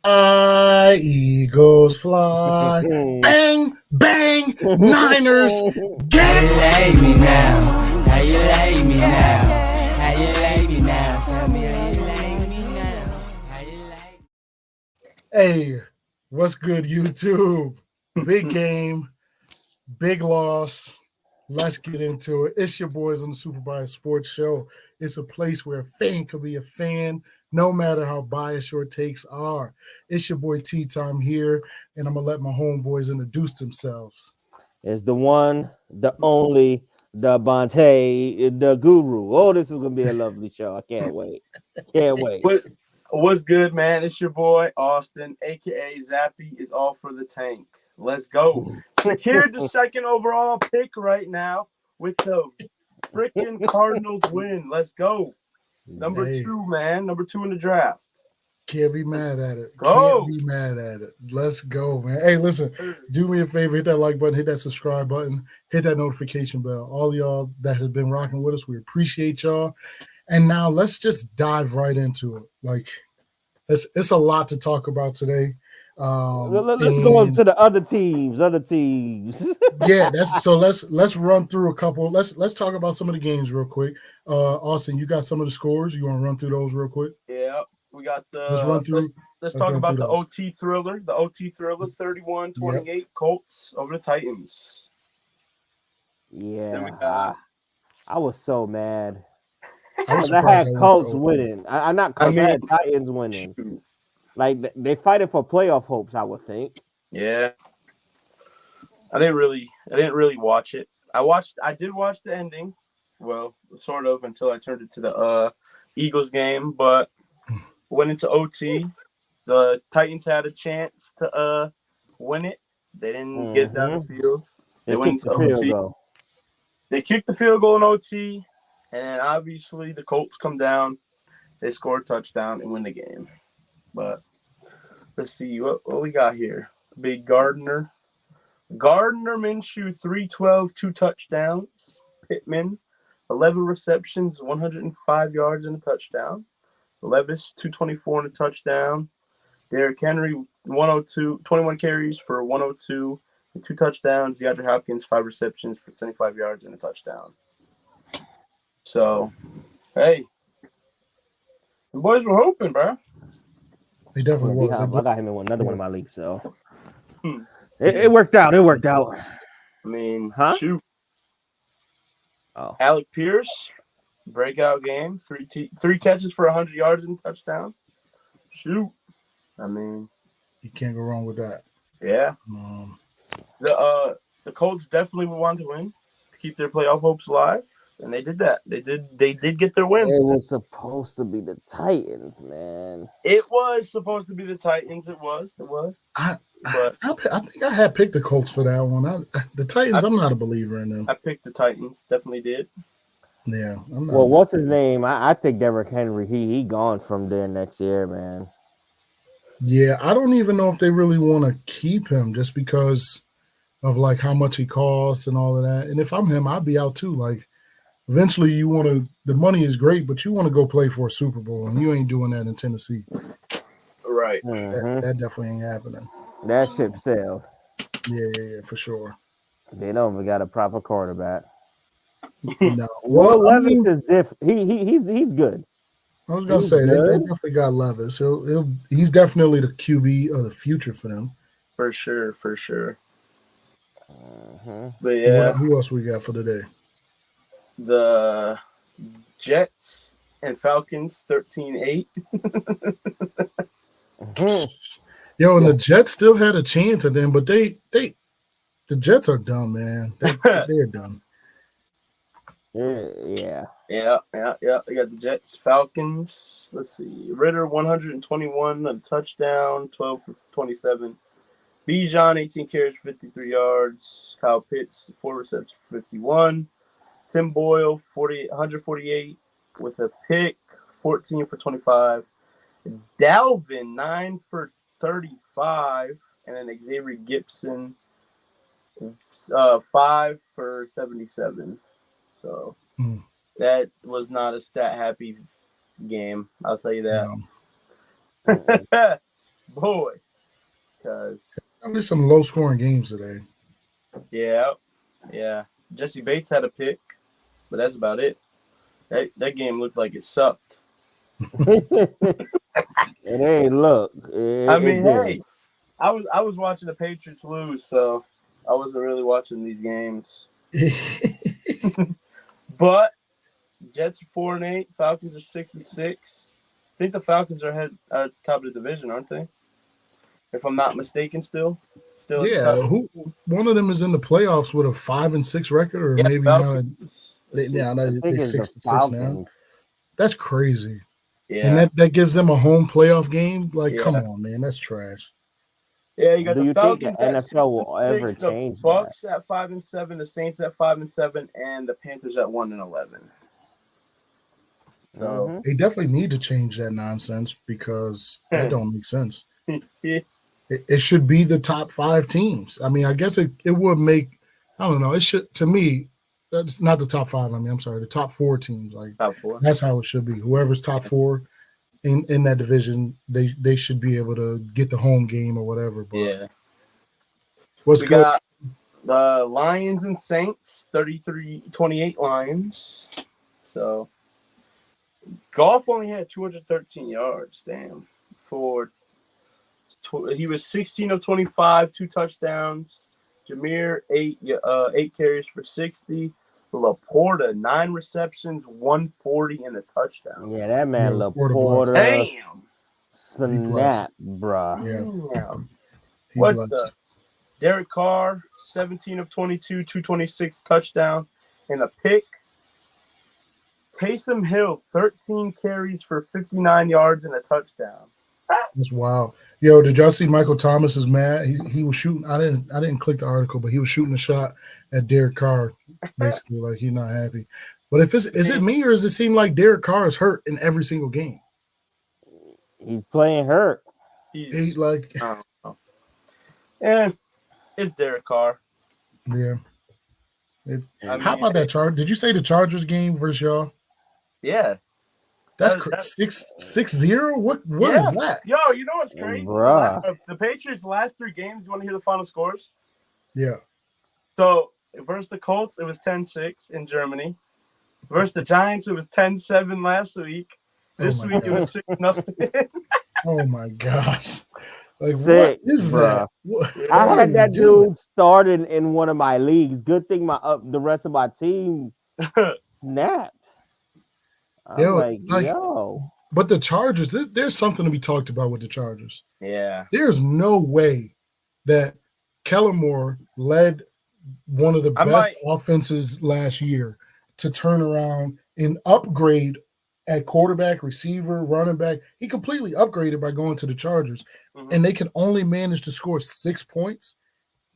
Fly, Eagles fly. Bang, bang, Niners, How you get. like me now? How you like me now? How you like me now? Tell me how you like me now. How you like me? Hey, what's good, YouTube? Big game, big loss. Let's get into it. It's your boys on the Super Bias Sports Show. It's a place where a fan could be a fan, no matter how biased your takes are. It's your boy T Time here, and I'm gonna let my homeboys introduce themselves. Is the one, the only, the Bonte, the Guru. Oh, this is gonna be a lovely show. I can't wait. Can't wait. What's good, man? It's your boy Austin, aka Zappy, is all for the tank. Let's go. Secured the second overall pick right now with the freaking Cardinals win. Let's go. Number Hey. 2, man. Number 2 in the draft. Can't be mad at it. Go. Can't be mad at it. Let's go, man. Hey, listen, do me a favor, hit that like button, hit that subscribe button, hit that notification bell. All y'all that have been rocking with us, we appreciate y'all. And now let's just dive right into it. Like, it's a lot to talk about today. Let's go on to the other teams. Yeah, let's run through a couple. Let's talk about some of the games real quick. Austin, you got some of the scores. You want to run through those real quick? Yeah, we got the. Let's run through. Let's talk run about through the those. OT thriller. The OT thriller, 31-28 Colts over the Titans. Then we Yeah, got. I was so mad. I was 'Cause I surprised had I Colts went to winning. I not Colts. I had Titans winning. Shoot. Like they fighting for playoff hopes. I would think. Yeah. I didn't really watch it. I did watch the ending. Well, sort of until I turned it to the Eagles game, but went into OT. The Titans had a chance to win it. They didn't get down the field. They went kicked into the field OT. goal. They kicked the field goal in OT, and obviously the Colts come down. They score a touchdown and win the game. But let's see what we got here. Big Gardner Minshew, 312, 2 touchdowns. Pittman, 11 receptions, 105 yards and a touchdown. Levis, 224 and a touchdown. Derrick Henry, 21 carries for 102 and 2 touchdowns. DeAndre Hopkins, 5 receptions for 75 yards and a touchdown. So, hey, the boys were hoping, bro. They definitely was. I got him in another one of my leagues, so Hmm. it worked out. It worked out. I mean, Huh? shoot. Oh, Alec Pierce, breakout game. Three catches for 100 yards and a touchdown. Shoot. I mean, You can't go wrong with that. yeah. The Colts definitely would want to win to keep their playoff hopes alive, and they did that. They did get their win. it was supposed to be the Titans, man. It was supposed to be the Titans. It was. I But think I had picked the Colts for that one. The Titans, I'm not a believer in them. I picked the Titans. Definitely did. Yeah, I'm not. Well, what's his name? I think Derrick Henry. He gone from there next year, man. Yeah, I don't even know if they really want to keep him just because of like how much he costs and all of that. And if I'm him, I'd be out too. Like, eventually, you want to. The money is great, but you want to go play for a Super Bowl, and you ain't doing that in Tennessee. Right. That definitely ain't happening. That ship sailed. Yeah, for sure. They don't even got a proper quarterback. No, Well, I Levis mean, is different. He's good. I was gonna say they definitely got Levis. He's definitely the QB of the future for them. For sure. Mhm. But yeah, Who else we got for today? the Jets and Falcons, 13-8. Yo, and the Jets still had a chance at them, but the Jets are dumb, man. They're dumb. Yeah. Yeah. We got the Jets, Falcons. Let's see. Ritter, 121, a touchdown, 12 for 27. Bijan, 18 carries for 53 yards. Kyle Pitts, 4 receptions for 51. Tim Boyle, 148 with a pick, 14 for 25. Dalvin, 9 for 35. And then Xavier Gibson, 5 for 77. So that was not a stat happy game. I'll tell you that. No. boy. Because There's some low scoring games today. yeah. Jesse Bates had a pick, but that's about it. That game looked like it sucked. It ain't look. I mean, It hey, didn't. I was watching the Patriots lose, so I wasn't really watching these games. But Jets are 4-8, Falcons are 6-6. I think the Falcons are at top of the division, aren't they? If I'm not mistaken, still at the Yeah, top. one of them is in the playoffs with a 5-6 record, or Yeah, maybe Falcons. Let's see. now I they think it's the 6-6 now. Falcons. That's crazy. Yeah, And that gives them a home playoff game. Like, Yeah. come on, man, that's trash. yeah. You got Do the you think the Falcons at NFL will ever 6-6, the change that? Bucks at 5-7, the Saints at 5-7, and the Panthers at 1-11. So Mhm. They definitely need to change that nonsense because that don't make sense. yeah, It should be the top 5 teams. I mean, I guess it would make, I don't know, it should, to me, that's not the top 5. I mean, I'm sorry, the top 4 teams. Like, top 4. that's how it should be. Whoever's top 4 in that division, they should be able to get the home game or whatever. But Yeah, what's we good? got the Lions and Saints, 33-28 Lions. So Goff only had 213 yards. Damn. He was 16 of 25, 2 touchdowns. Jameer, 8 carries for 60. Laporta, 9 receptions, 140 and a touchdown. Yeah, that man Yeah, Laporta blocks. Laporta Damn. snap, bruh. Yeah. Damn. He What blessed. the? Derek Carr, 17 of 22, 226 touchdown and a pick. Taysom Hill, 13 carries for 59 yards and a touchdown. That's wild. Yo, did y'all see Michael Thomas is mad? He was shooting. I didn't click the article, but he was shooting a shot at Derek Carr, basically like he's not happy. But is it me or does it seem like Derek Carr is hurt in every single game? He's playing hurt. He like I don't know. Yeah, it's Derek Carr. yeah. I How mean, about that charge? Did you say the Chargers game versus y'all? Yeah. That's That- 6-0? What Yeah. is that? Yo, you know what's crazy? Bruh. The Patriots' last 3 games, you want to hear the final scores? Yeah. So, versus the Colts, it was 10-6 in Germany. Versus the Giants, it was 10-7 last week. This Oh my week, it was 6-0. Oh my gosh. Like what Sick, is bruh. that? What I are had you that doing? dude started in one of my leagues. Good thing the rest of my team snapped. I'm Yo, like, like- yo. But the Chargers, there's something to be talked about with the Chargers. Yeah. There's no way that Kellen Moore led one of the best offenses last year to turn around and upgrade at quarterback, receiver, running back. He completely upgraded by going to the Chargers, Mhm. and they can only manage to score 6 points.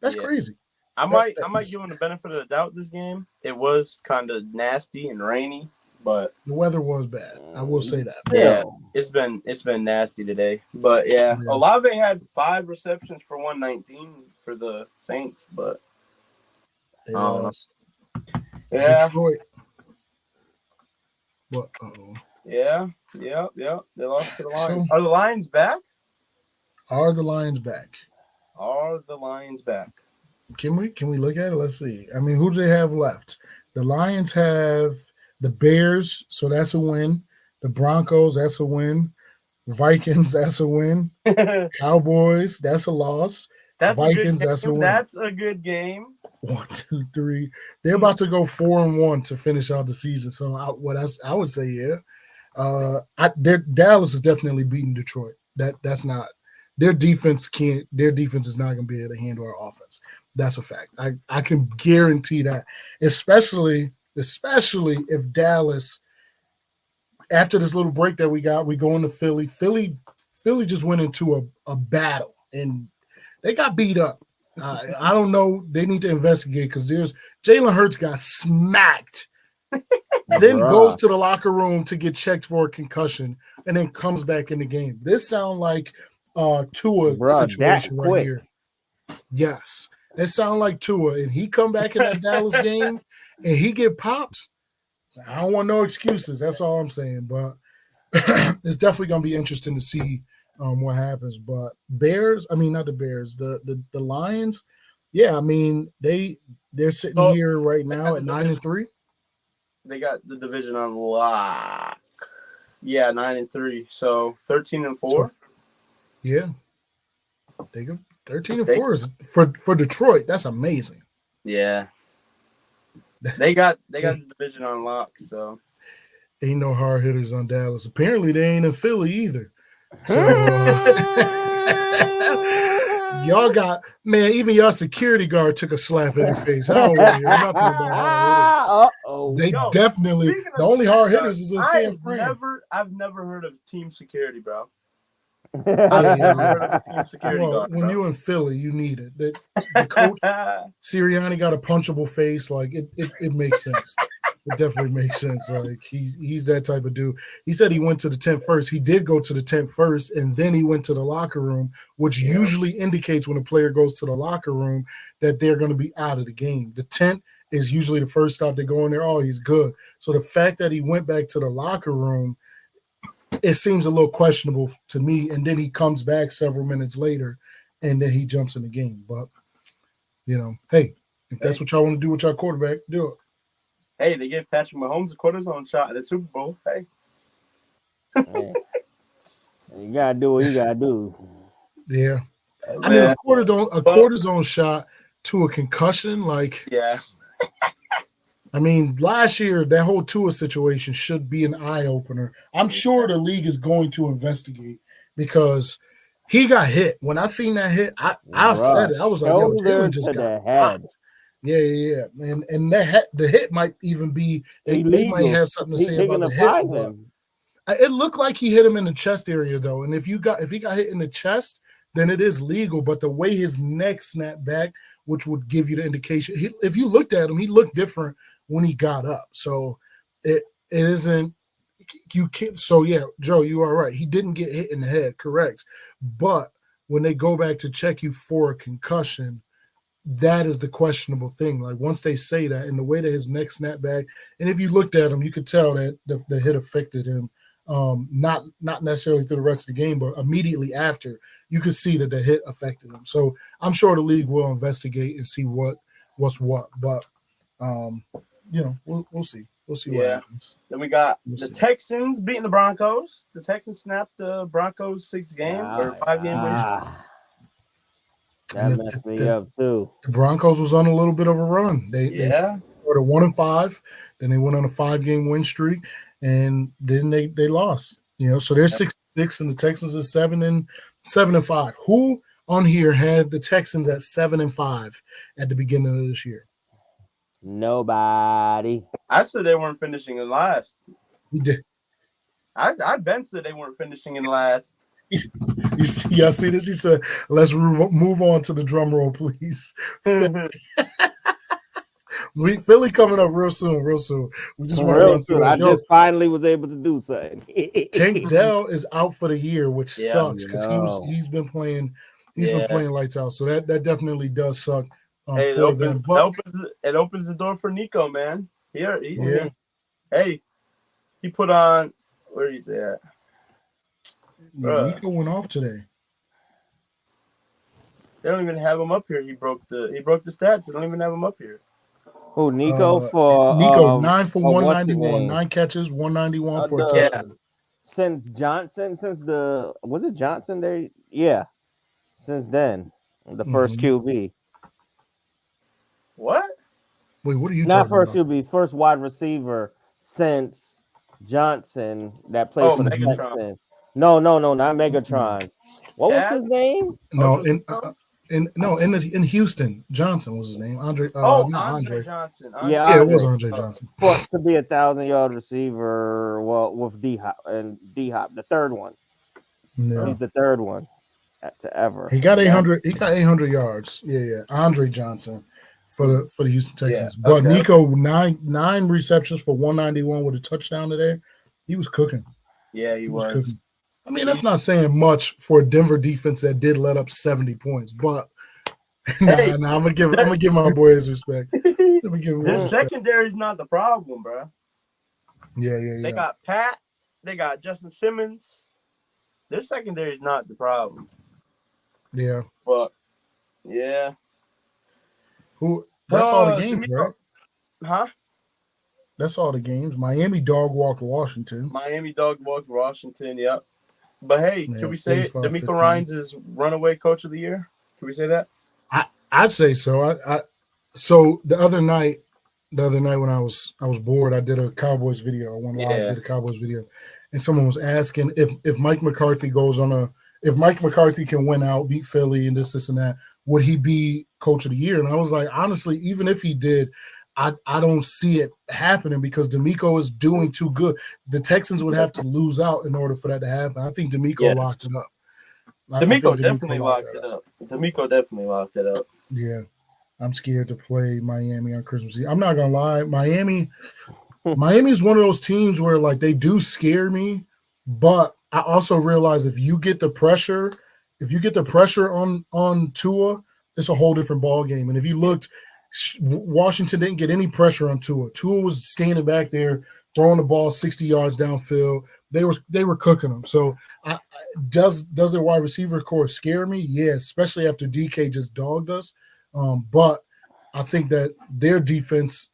That's Yeah. crazy. I might give him the benefit of the doubt this game. It was kind of nasty and rainy, but The weather was bad. I will say that. yeah, it's been nasty today. But yeah, Yeah. Olave had 5 receptions for 119 for the Saints, but They Oh. lost. yeah, Detroit. What? Uh-oh. yeah. They lost to the Lions. So- Are the Lions back? Are the Lions back? Are the Lions back? Can we look at it? Let's see. I mean, who do they have left? The Lions have the Bears, so that's a win. The Broncos, that's a win. Vikings, that's a win. Cowboys, that's a loss. That's Vikings, a good that's a game. win. That's a good game. 1, 2, 3. They're about to go 4-1 to finish out the season. So I would say, yeah. Dallas is definitely beating Detroit. That's not their defense is not gonna be able to handle our offense. That's a fact. I can guarantee that, especially if Dallas, after this little break that we got, we go into Philly. Philly just went into a battle and they got beat up. I don't know. They need to investigate because Jalen Hurts got smacked, then goes to the locker room to get checked for a concussion, and then comes back in the game. This sounds like Tua situation right here. Yes, it sounds like Tua, and he come back in that Dallas game and he get popped. I don't want no excuses. That's all I'm saying. But it's definitely going to be interesting to see what happens. But Bears, I mean not the Bears, the Lions, yeah, I mean they're sitting So, here right they now got at the 9-3. They got the division on lock. Yeah, 9-3. So 13-4. So yeah, they go 13 and They- 4 is for Detroit. That's amazing. Yeah. They got the division on lock. So Ain't no hard hitters on Dallas. Apparently they ain't in Philly either. So y'all got, man, even y'all security guard took a slap in the face. I don't want to hear nothing about hard Uh-oh. hitters. They Yo, definitely, speaking the of only security hard guard, hitters is in San Fran. I've never heard of team security, bro. Yeah, I've never heard of a team security Well, guard, when bro. you're in Philly, you need it. The coach Sirianni got a punchable face. Like it makes sense. It definitely makes sense. Like he's that type of dude. He said he went to the tent first. He did go to the tent first, and then he went to the locker room, which usually indicates when a player goes to the locker room that they're going to be out of the game. The tent is usually the first stop they go in there. Oh, he's good. So the fact that he went back to the locker room, it seems a little questionable to me. And then he comes back several minutes later, and then he jumps in the game. But hey, if that's what y'all want to do with your quarterback, do it. Hey, they gave Patrick Mahomes a cortisone shot at the Super Bowl. Hey. Hey, you gotta do what you gotta do. Yeah. I mean, a cortisone shot to a concussion, like, yeah. I mean, last year, that whole Tua situation should be an eye-opener. I'm sure the league is going to investigate because he got hit. When I seen that hit, I said it. I was like, yo, Shoulder Jalen just to got the head. popped. Yeah. And the hit might even be, they might have something to say about the hit. But it looked like he hit him in the chest area, though. And if he got hit in the chest, then it is legal. But the way his neck snapped back, which would give you the indication, if you looked at him, he looked different when he got up. So it isn't, you can't. So yeah, Joe, you are right. He didn't get hit in the head, correct. But when they go back to check you for a concussion, that is the questionable thing. Like once they say that, and the way that his neck snapped back, and if you looked at him, you could tell that the hit affected him. Not necessarily through the rest of the game, but immediately after, you could see that the hit affected him. So I'm sure the league will investigate and see what's what. But we'll see. We'll see what happens. Then we got the Texans beating the Broncos. The Texans snapped the Broncos 6-game or 5-game win streak. That messed me up too. The Broncos was on a little bit of a run. They started 1-5, then they went on a 5-game win streak, and then they lost. So they're 6-6, and the Texans are 7-5. Who on here had the Texans at 7-5 at the beginning of this year? Nobody. I said they weren't finishing in last. You did. I Ben said they weren't finishing in last. Y'all see this? He said, "Let's move on to the drum roll, please." Philly coming up real soon. We just want to run through. I just finally was able to do something. Tank Dell is out for the year, which sucks because he's been playing. He's been playing lights out, so that definitely does suck for them. But it opens the door for Nico, man. Hey, he put on. Where is he at? Nico went off today. They don't even have him up here. He broke the stats. They don't even have him up here. Who, Nico? 9 for 191, 9 catches, 191 for a touchdown. Since was it Johnson there? Yeah. Since then, the first QB. What? Wait, what are you Not talking first about? QB, first wide receiver since Johnson that played for the Texans. No, not Megatron. What was his name? No, in Houston, Johnson was his name. Andre Johnson. It was Andre Johnson. To be 1,000-yard receiver, well, with D-Hop, the third one. No. He's the third one to ever. He got 800. He got 800 yards. Yeah. Andre Johnson for the Houston Texans. But Nico, nine receptions for 191 with a touchdown today. He was cooking. Yeah, he was. Cooking. I mean, that's not saying much for a Denver defense that did let up 70 points, but I'm gonna give my boy his respect. This secondary is not the problem, bro. Yeah. They got Pat. They got Justin Simmons. their secondary is not the problem. Yeah. But yeah. That's all the games, D'Amico. right? Huh? That's all the games. Miami dog walked Washington. Miami dog walked Washington, yep. But hey, Yeah, can we say it? 45-15. D'Amico Ryans is runaway coach of the year? Can we say that? I'd say so. So the other night when I was bored, I did a Cowboys video. I went live, did a Cowboys video, and someone was asking if Mike McCarthy if Mike McCarthy can win out, beat Philly, and this and that, would he be coach of the year? And I was like, honestly, even if he did, I don't see it happening because D'Amico is doing too good. The Texans would have to lose out in order for that to happen. I think D'Amico locked it up. D'Amico definitely locked it up. D'Amico definitely locked it up. Yeah. I'm scared to play Miami on Christmas Eve. I'm not gonna lie, Miami is one of those teams where like they do scare me, but I also realize if you get the pressure on Tua, it's a whole different ball game. And if you looked, Washington didn't get any pressure on Tua. Tua was standing back there throwing the ball 60 yards downfield. They were cooking them. So does their wide receiver core scare me? Yeah, especially after DK just dogged us. But I think that their defense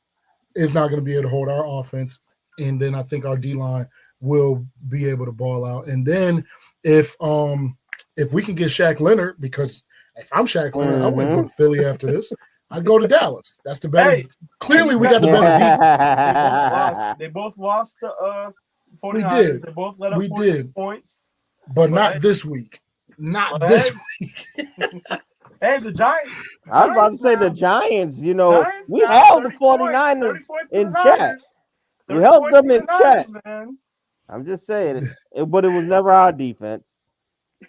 is not going to be able to hold our offense, and then I think our D-line will be able to ball out. And then if we can get Shaq Leonard, because if I'm Shaq Leonard, I wouldn't go to Philly after this. I'd go to Dallas. That's the better. Hey, clearly, we got the better defense. They both lost to 49ers. We did. They both let up 40 points. But not this week. Not this week. Hey, the Giants. I was about to say the Giants, we held the 49ers in check. We held them in check. I'm just saying, but it was never our defense.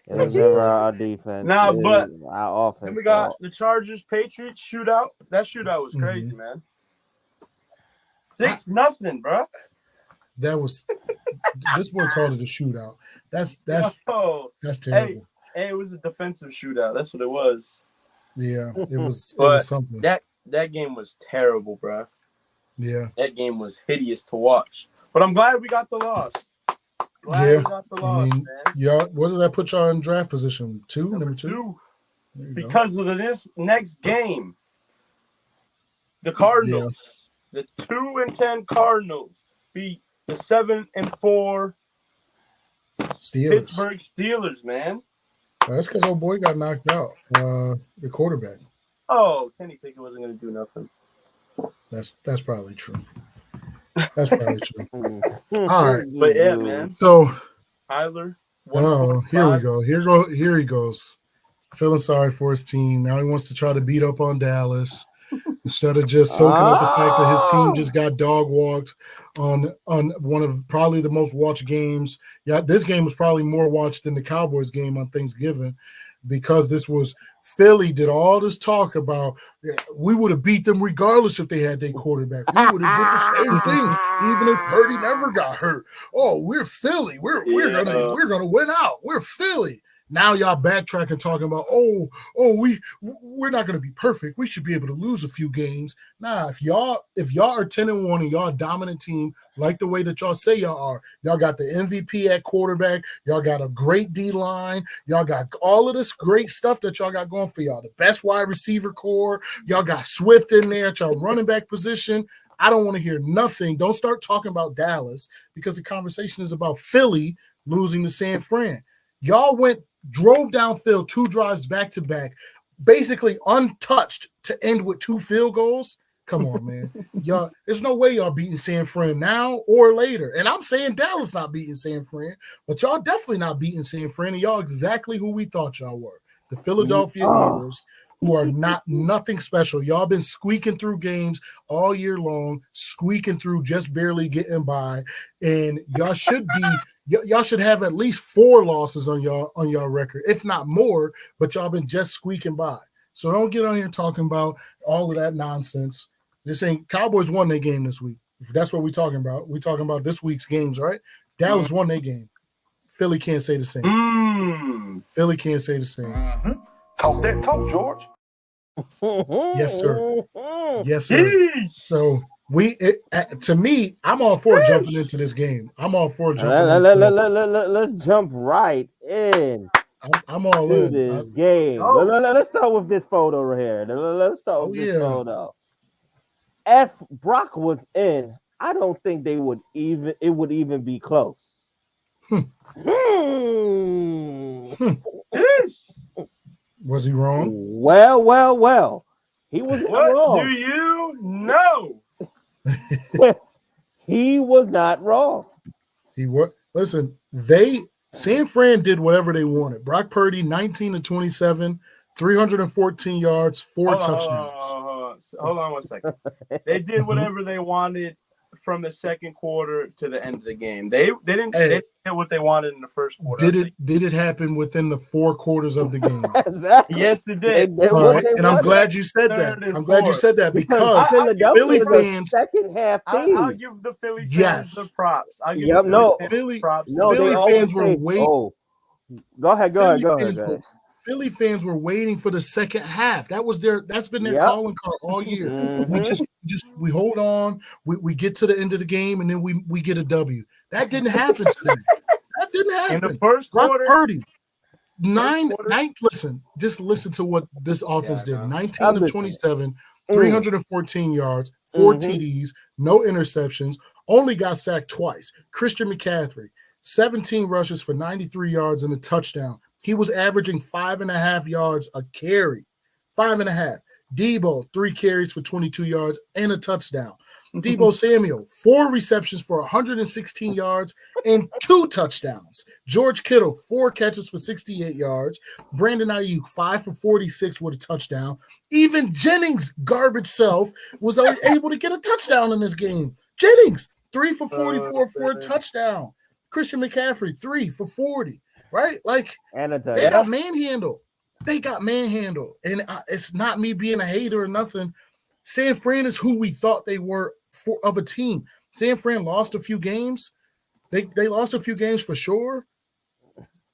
It was never our defense. Nah, but our offense. Then we got the Chargers Patriots shootout. That shootout was crazy, man. 6-0, bro. That was this boy called it a shootout. That's terrible. Hey, it was a defensive shootout. That's what it was. Yeah, it was something. That game was terrible, bro. Yeah. That game was hideous to watch. But I'm glad we got the loss. We got the loss, man. Yeah, what does that put y'all in draft position? Number two? Because of this next game. The Cardinals, the 2-10 Cardinals beat the 7-4 Pittsburgh Steelers, man. That's because old boy got knocked out. The quarterback. Oh, Kenny Pickett wasn't going to do nothing. That's probably true. That's probably true. All right, but yeah, man. So Tyler. Here we go. Here he goes. Feeling sorry for his team. Now he wants to try to beat up on Dallas instead of just soaking up the fact that his team just got dog walked on one of probably the most watched games. Yeah, this game was probably more watched than the Cowboys game on Thanksgiving because this was Philly did all this talk about we would have beat them regardless if they had their quarterback. We would have did the same thing even if Purdy never got hurt. Oh, we're Philly. We're gonna win out. We're Philly. Now y'all backtracking talking about we're not gonna be perfect. We should be able to lose a few games. Nah, if y'all are 10-1 and y'all a dominant team like the way that y'all say y'all are, y'all got the MVP at quarterback, y'all got a great D line, y'all got all of this great stuff that y'all got going for y'all. The best wide receiver core, y'all got Swift in there at y'all running back position. I don't want to hear nothing. Don't start talking about Dallas because the conversation is about Philly losing to San Fran. Y'all drove downfield 2 drives back to back, basically untouched to end with 2 field goals. Come on, man. Y'all, there's no way y'all beating San Fran now or later. And I'm saying Dallas not beating San Fran, but y'all definitely not beating San Fran. And y'all exactly who we thought y'all were. The Philadelphia Eagles, who are nothing special. Y'all been squeaking through games all year long, squeaking through, just barely getting by. And y'all should have at least 4 losses on y'all record, if not more, but y'all been just squeaking by. So don't get on here talking about all of that nonsense. This ain't Cowboys won their game this week. If that's what we're talking about. We're talking about this week's games, right? Dallas won their game. Philly can't say the same. Philly can't say the same. Talk that talk, George. Yes, sir. Yes, sir. So to me, I'm all for jumping into this game. I'm all for jumping into Let's jump right in I'm all to in. this game. go. Let's start with this photo right here. Let's start Oh with this yeah. photo. If Brock was in, I don't think it would even be close. Hmm. Hmm. Yeesh. Was he wrong? Well. He was not What do wrong. you know? He was not wrong. He what? Listen, San Fran did whatever they wanted. Brock Purdy, 19 to 27, 314 yards, 4 touchdowns. Hold on 1 second. They did whatever they wanted from the second quarter to the end of the game. They didn't get what they wanted in the first quarter. Did it happen within the 4 quarters of the game? Exactly. Yes, it They did. did All what right, they and I'm wanted. glad you said that. Third and I'm glad you fourth. said that Because because Philadelphia Philly was fans, a second half I'll team. give the Philly fans Yes. the props. I'll give Yep, the no. fans Philly props. No, they Philly always fans were say, waiting. "Oh, go ahead, guys." Philly fans were waiting for the second half. That's been their Yep. calling card all year. We Mhm. we hold on, we get to the end of the game, and then we get a W. That didn't happen today. That didn't happen. In the first Brock quarter, Purdy, quarter? just listen to what this offense did. no. 19 I'm of listening. 27, 314 yards, 4 TDs, no interceptions, only got sacked twice. Christian McCaffrey, 17 rushes for 93 yards and a touchdown. He was averaging 5.5 yards a carry. 5.5. Debo, 3 carries for 22 yards and a touchdown. Debo Samuel, 4 receptions for 116 yards and 2 touchdowns. George Kittle, 4 catches for 68 yards. Brandon Ayuk, 5 for 46 with a touchdown. Even Jennings' garbage self was able to get a touchdown in this game. Jennings, 3 for 44 for a touchdown. Christian McCaffrey, 3 for 40. Right? Like, And a they got manhandled. And it's not me being a hater or nothing. San Fran is who we thought they were of a team. San Fran lost a few games. They lost a few games for sure,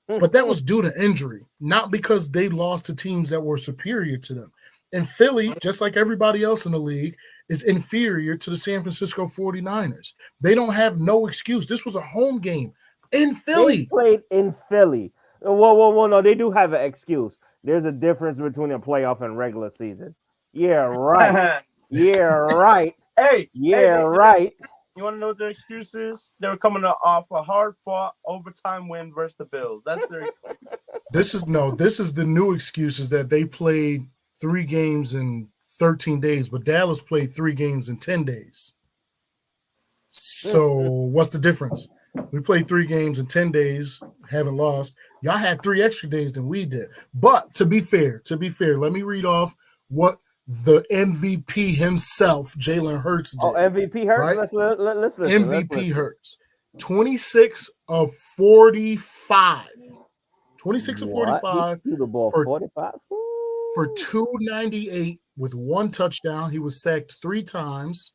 but that was due to injury, not because they lost to teams that were superior to them. And Philly, just like everybody else in the league, is inferior to the San Francisco 49ers. They don't have no excuse. This was a home game in Philly. They played in Philly. Whoa, no, they do have an excuse. There's a difference between a playoff and regular season. Yeah, right. Yeah, right. Hey, right. You want to know what their excuse is? They were coming off a hard-fought overtime win versus the Bills. That's their excuse. This is the new excuse is that they played 3 games in 13 days, but Dallas played 3 games in 10 days. So what's the difference? We played 3 games in 10 days, haven't lost. Y'all had 3 extra days than we did. But to be fair, let me read off what the MVP himself, Jalen Hurts, did. Oh, MVP Hurts? Right? Let's listen. MVP Hurts. 26 of 45. 26 of 45 He threw the ball 45 for 298 with 1 touchdown. He was sacked 3 times.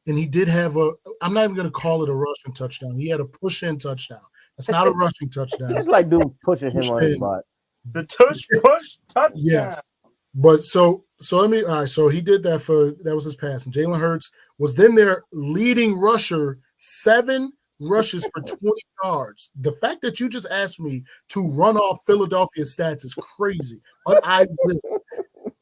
And he did have I'm not even going to call it a rushing touchdown. He had a push-in touchdown. That's not a rushing touchdown. It's like dude pushing him on his butt. The push touchdown. Yes. But so he did that that was his passing. Jalen Hurts was then their leading rusher, 7 rushes for 20 yards. The fact that you just asked me to run off Philadelphia stats is crazy, but I will.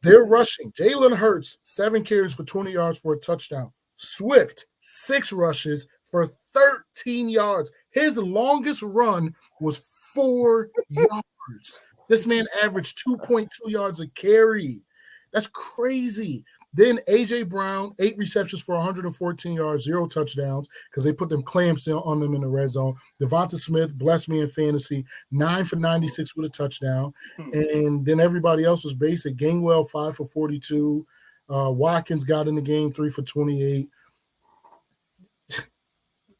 They're rushing. Jalen Hurts, 7 carries for 20 yards for a touchdown. Swift, 6 rushes for 13 yards. His longest run was 4 yards. This man averaged 2.2 yards a carry. That's crazy. Then A.J. Brown, 8 receptions for 114 yards, 0 touchdowns because they put them clamps on them in the red zone. Devonta Smith, blessed me in fantasy, 9 for 96 with a touchdown. And then everybody else was basic. Gainwell, 5 for 42. Watkins got in the game, 3 for 28.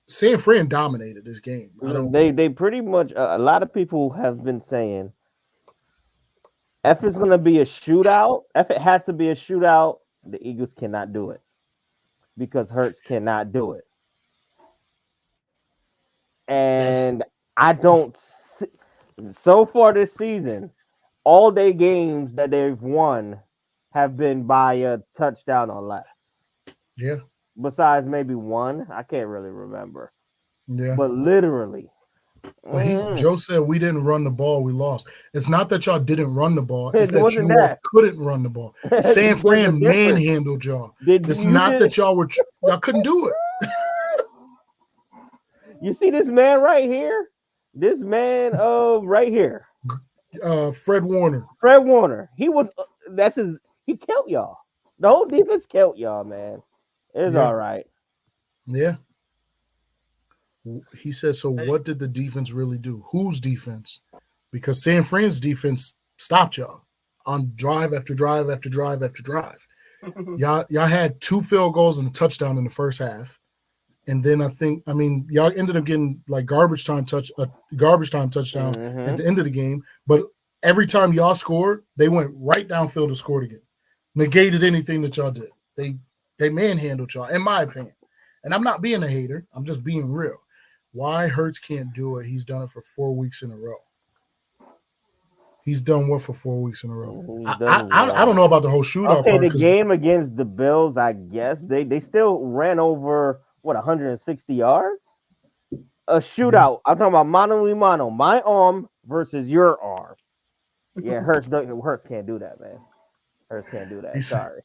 San Fran dominated this game. They pretty much a lot of people have been saying if it's going to be a shootout, if it has to be a shootout, the Eagles cannot do it because Hurts cannot do it. And I don't see, so far this season, all their games that they've won have been by a touchdown or less. Yeah. Besides maybe one, I can't really remember. Yeah. But literally, Well, Joe said we didn't run the ball, we lost. It's not that y'all didn't run the ball, it's It that wasn't you all that. couldn't run the ball. San There's a Fran difference. manhandled y'all. Did It's you not did- that y'all couldn't do it. You see this man right here? This man right here. Fred Warner. Fred Warner. He was he killed y'all. The whole defense killed y'all, man. It's Yeah. all right. Yeah. He said, so what did the defense really do? Whose defense? Because San Fran's defense stopped y'all on drive after drive after drive after drive. Y'all had 2 field goals and a touchdown in the first half. And then y'all ended up getting like garbage time touchdown at the end of the game. But every time y'all scored, they went right downfield and scored again. Negated anything that y'all did. They manhandled y'all, in my opinion. And I'm not being a hater. I'm just being real. Why Hurts can't do it? He's done it for 4 weeks in a row. He's done what for 4 weeks in a row? I don't know about the whole shootout okay, part. the game against the Bills, I guess they still ran over 160 yards. A shootout. I'm talking about mano a mano, my arm versus your arm. Yeah, Hurts can't do that, man. Hurts can't do that. Sorry.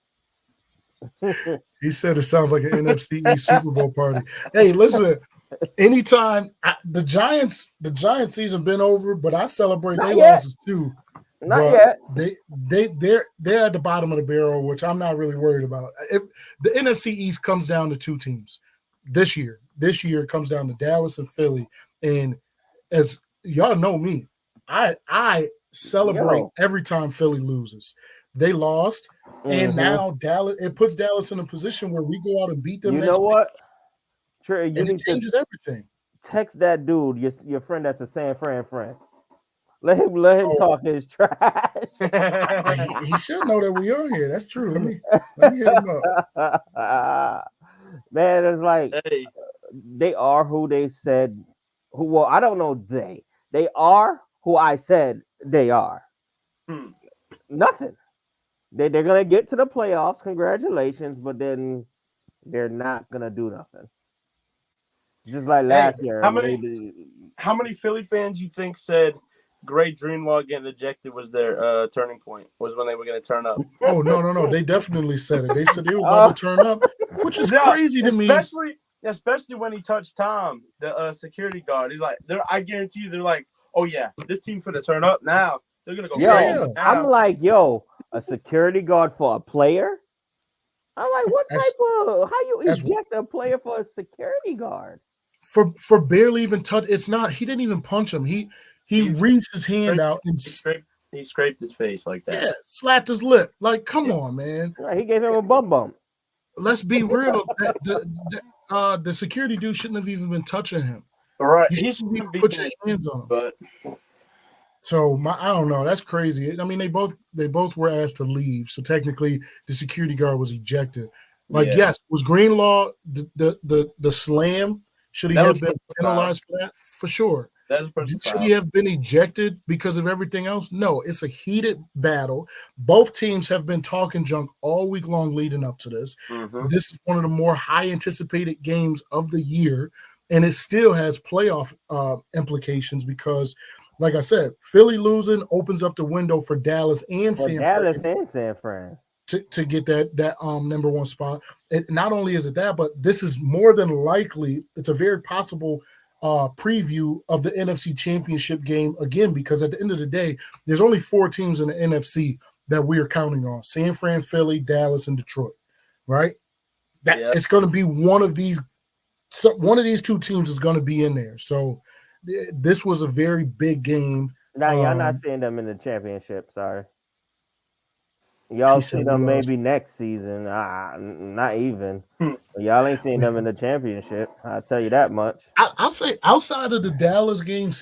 He said it sounds like an NFC East Super Bowl party. Hey, listen. Anytime the Giants season been over, but I celebrate their losses too. Not yet. They're at the bottom of the barrel, which I'm not really worried about. If the NFC East comes down to 2 teams this year it comes down to Dallas and Philly. And as y'all know me, I celebrate every time Philly loses. They lost, and now it puts Dallas in a position where we go out and beat them. You know what? And it changes everything. Text that dude, your friend that's a San Fran friend. Let him talk his trash. He should know that we are here. That's true. Let me hit him up. Man, it's like they are who they said. Well, I don't know They are who I said they are. Nothing. They're gonna get to the playoffs. Congratulations, but then they're not gonna do nothing. Just like last year. How many Philly fans you think said Great Greenlaw getting ejected was their turning point? Was when they were going to turn up? Oh no! They definitely said it. They said they was about to turn up, which is crazy to me. Especially when he touched Tom, the security guard. He's like, I guarantee you, they're like, oh yeah, this team's going to turn up now. They're going to go crazy. I'm like, a security guard for a player. I'm like, what type of how you eject a player for a security guard? For barely even touch. It's not. He didn't even punch him. He reached his hand out and he scraped his face like that. Yeah, slapped his lip. Like, come on, man. He gave him a bump. Let's be real. The security dude shouldn't have even been touching him. All right, he shouldn't put your hands on him. But so I don't know. That's crazy. I mean, they both were asked to leave. So technically, the security guard was ejected. Like, yes, was Greenlaw the slam? Should he have been penalized for that? For sure. Should he have been ejected because of everything else? No, it's a heated battle. Both teams have been talking junk all week long leading up to this. This is one of the more high anticipated games of the year, and it still has playoff implications because, like I said, Philly losing opens up the window for Dallas and San Fran to get that number 1 spot. Not only is it that, but this is more than likely, it's a very possible preview of the NFC Championship game again, because at the end of the day, there's only 4 teams in the NFC that we are counting on: San Fran, Philly, Dallas, and Detroit. Right? It's going to be one of these 2 teams is going to be in there. So this was a very big game. Now, y'all not seeing them in the championship. Sorry. Y'all see them maybe next season. Not even. Y'all ain't seen them in the championship. I'll tell you that much. I'll say outside of the Dallas game,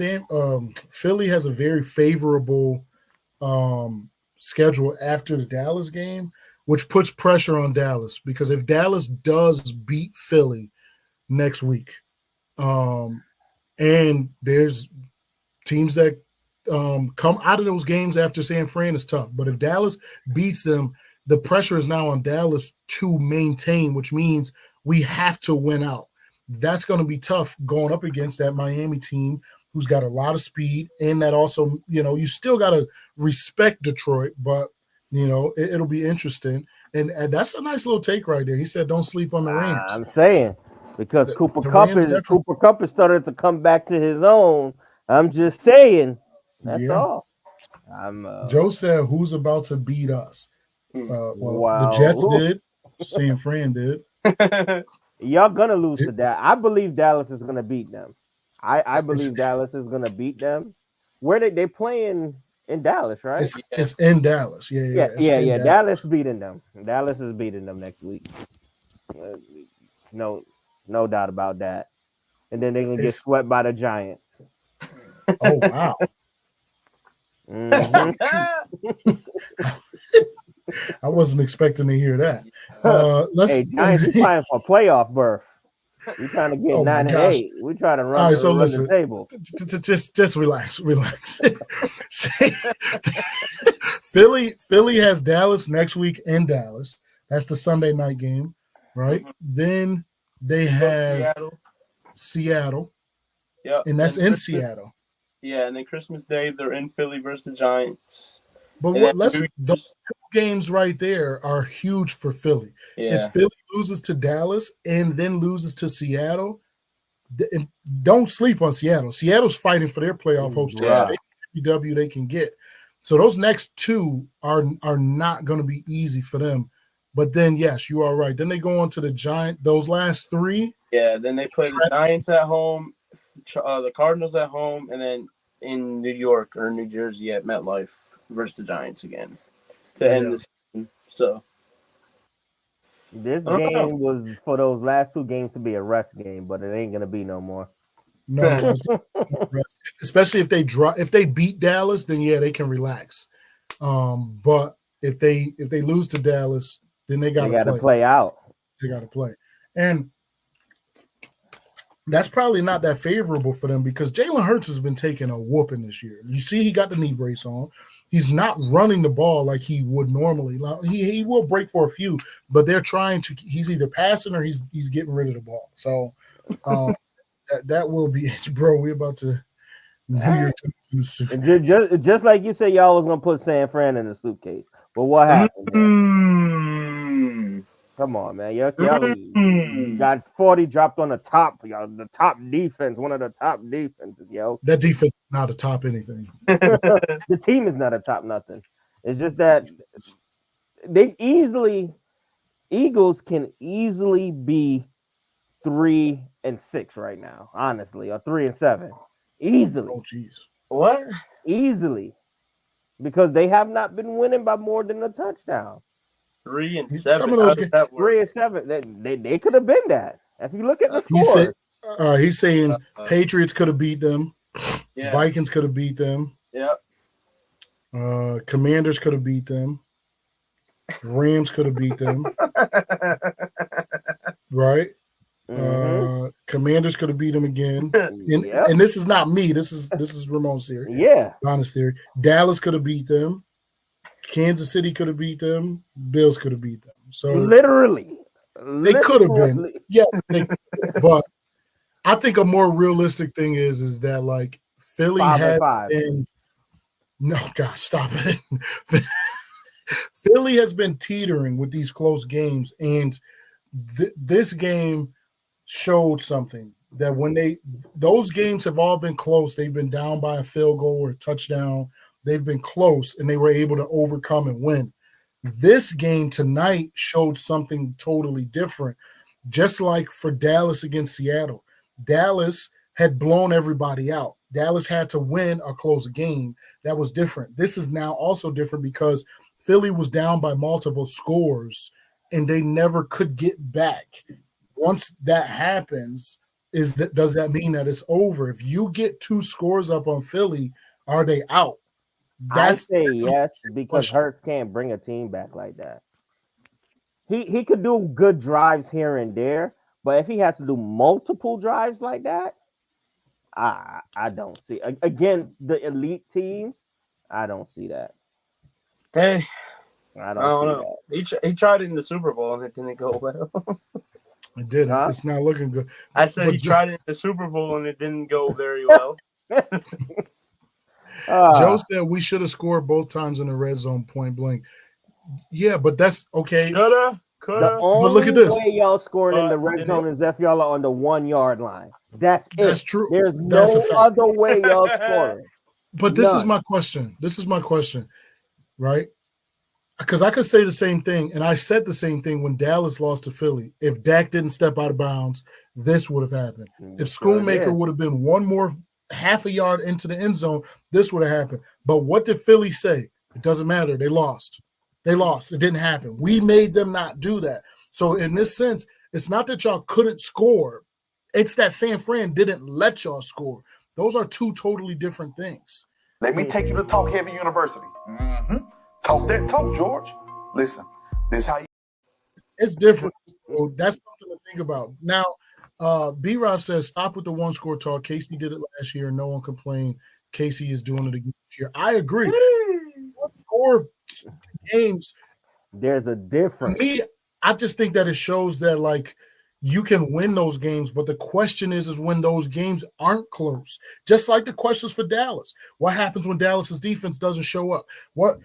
Philly has a very favorable schedule after the Dallas game, which puts pressure on Dallas, because if Dallas does beat Philly next week, and there's teams that come out of those games after San Fran is tough. But if Dallas beats them, the pressure is now on Dallas to maintain, which means we have to win out. That's going to be tough going up against that Miami team who's got a lot of speed, and that also, you still got to respect Detroit, but it'll be interesting. And that's a nice little take right there. He said, "Don't sleep on the Rams." I'm saying because Cooper the Kupp Rams is started to come back to his own. I'm just saying. That's all. Joe said, "Who's about to beat us?" The Jets did. San Fran did. Y'all gonna lose to that. I believe Dallas is gonna beat them. I believe Dallas is gonna beat them. Where they playing in Dallas, right? It's in Dallas. Yeah. Dallas beating them. Dallas is beating them next week. No doubt about that. And then they're gonna get swept by the Giants. Oh wow. Mm-hmm. I wasn't expecting to hear that. Giants, we trying for playoff berth. We're trying to get 9-8. We're trying to run the table. Just relax. Philly has Dallas next week in Dallas. That's the Sunday night game, right? Then they have Seattle. Yeah, and that's in Seattle. Yeah, and then Christmas Day they're in Philly versus the Giants. But those 2 games right there are huge for Philly. Yeah. If Philly loses to Dallas and then loses to Seattle, don't sleep on Seattle. Seattle's fighting for their playoff hopes to stay every W they can get. So those next 2 are not going to be easy for them. But then, yes, you are right. Then they go on to the Giants. Those last 3. Yeah, then they play the Giants at home, the Cardinals at home, and then in New York or New Jersey at MetLife versus the Giants again to end the season. So this game was for those last 2 games to be a rest game, but it ain't gonna be no more. No, especially if they beat Dallas, then they can relax. But if they lose to Dallas, then they got to play out. They got to play, and that's probably not that favorable for them because Jalen Hurts has been taking a whooping this year. You see, he got the knee brace on. He's not running the ball like he would normally. He will break for a few, but they're trying to. He's either passing or he's getting rid of the ball. So that will be, bro. We're about to. Just like you said, y'all was gonna put San Fran in the suitcase, but what happened? Come on, man. Y'all got 40 dropped on the top. The top defense, one of the top defenses, yo. That defense is not a top anything. The team is not a top nothing. It's just that Eagles can easily be 3-6 right now, honestly, or 3-7. Easily. Oh, jeez. What? Easily. Because they have not been winning by more than a touchdown. 3-7. Some of those 3-7. They could have been that. If you look at the score. He's saying Patriots could have beat them. Yeah. Vikings could have beat them. Yep. Commanders could have beat them. Rams could have beat them. Right? Mm-hmm. Commanders could have beat them again. And this is not me. This is Ramon's theory. Yeah. Honest theory. Dallas could have beat them. Kansas City could have beat them. Bills could have beat them. So literally. They could have been. Yeah. But I think a more realistic thing is that like Philly has been. No, gosh, stop it. Philly has been teetering with these close games, and this game showed something that when those games have all been close, they've been down by a field goal or a touchdown. They've been close, and they were able to overcome and win. This game tonight showed something totally different. Just like for Dallas against Seattle, Dallas had blown everybody out. Dallas had to win a close game. That was different. This is now also different because Philly was down by multiple scores, and they never could get back. Once that happens, does that mean that it's over? If you get 2 scores up on Philly, are they out? I say yes, because Hurts can't bring a team back like that. He could do good drives here and there, but if he has to do multiple drives like that, I don't see against the elite teams. I don't see that. Hey, I don't know. He tried it in the Super Bowl and it didn't go well. It didn't. It's not looking good. I said he tried it in the Super Bowl and it didn't go very well. Joe said we should have scored both times in the red zone, point blank. Yeah, but that's okay. Coulda. The But only look at this. way y'all scoring in the red didn't zone is if y'all are on the 1 yard line. That's it. That's true. There's That's a no fact. other way y'all scoring. But this is None. my question. This is my question, right? Because I could say the same thing, and I said the same thing when Dallas lost to Philly. If Dak didn't step out of bounds, this would have happened. If Schoonmaker would have been one more half a yard into the end zone, this would have happened. But what did Philly say? It doesn't matter. They lost. They lost. It didn't happen. We made them not do that. So in this sense, it's not that y'all couldn't score. It's that San Fran didn't let y'all score. Those are two totally different things. Let me take you to Talk Heavy University. Talk that talk, George. Listen, this is how you. It's different. So that's something to think about. Now, B-Rob says, stop with the one-score talk. Casey did it last year. No one complained. Casey is doing it again this year. I agree. One-score games. There's a difference. To me, I just think that it shows that, like, you can win those games, but the question is when those games aren't close. Just like the questions for Dallas. What happens when Dallas's defense doesn't show up? What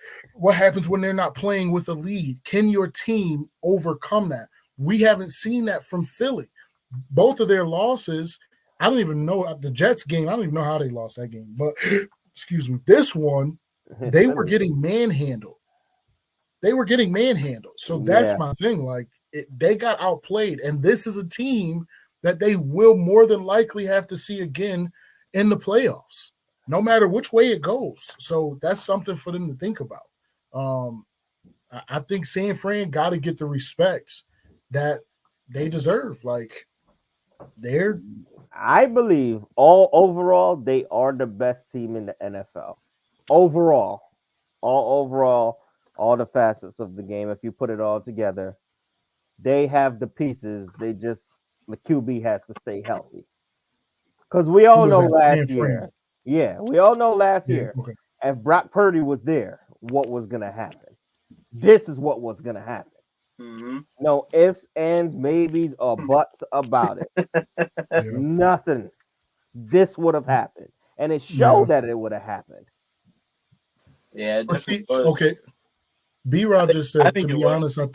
happens when they're not playing with a lead? Can your team overcome that? We haven't seen that from Philly. Both of their losses, I don't even know the Jets game. I don't even know how they lost that game. But excuse me, this one, they were getting manhandled. So that's my thing. Like, they got outplayed, and this is a team that they will more than likely have to see again in the playoffs, no matter which way it goes. So that's something for them to think about. I think San Fran got to get the respect that they deserve. Like, I believe overall they are the best team in the NFL. Overall, all the facets of the game. If you put it all together. They have the pieces. The QB has to stay healthy. Because we all know last year. Yeah, we all know last year. Okay. If Brock Purdy was there, what was going to happen? This is what was going to happen. Mm-hmm. No ifs, ands, maybes, or buts about it. Nothing. This would have happened. And it showed that it would have happened. Yeah. Okay. B-Rob just said, to be honest, I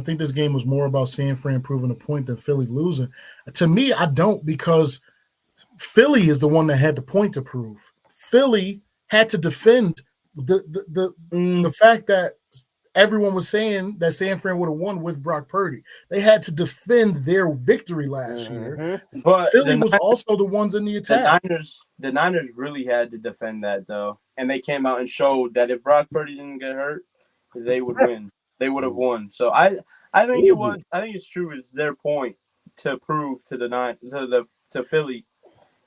think this game was more about San Fran proving a point than Philly losing. To me, I don't, because Philly is the one that had the point to prove. Philly had to defend the fact that everyone was saying that San Fran would have won with Brock Purdy. They had to defend their victory last year. But Philly was also the ones in the attack. The Niners really had to defend that, though. And they came out and showed that if Brock Purdy didn't get hurt, they would win. They would have won. So I think it was. I think it's true. It's their point to prove to Philly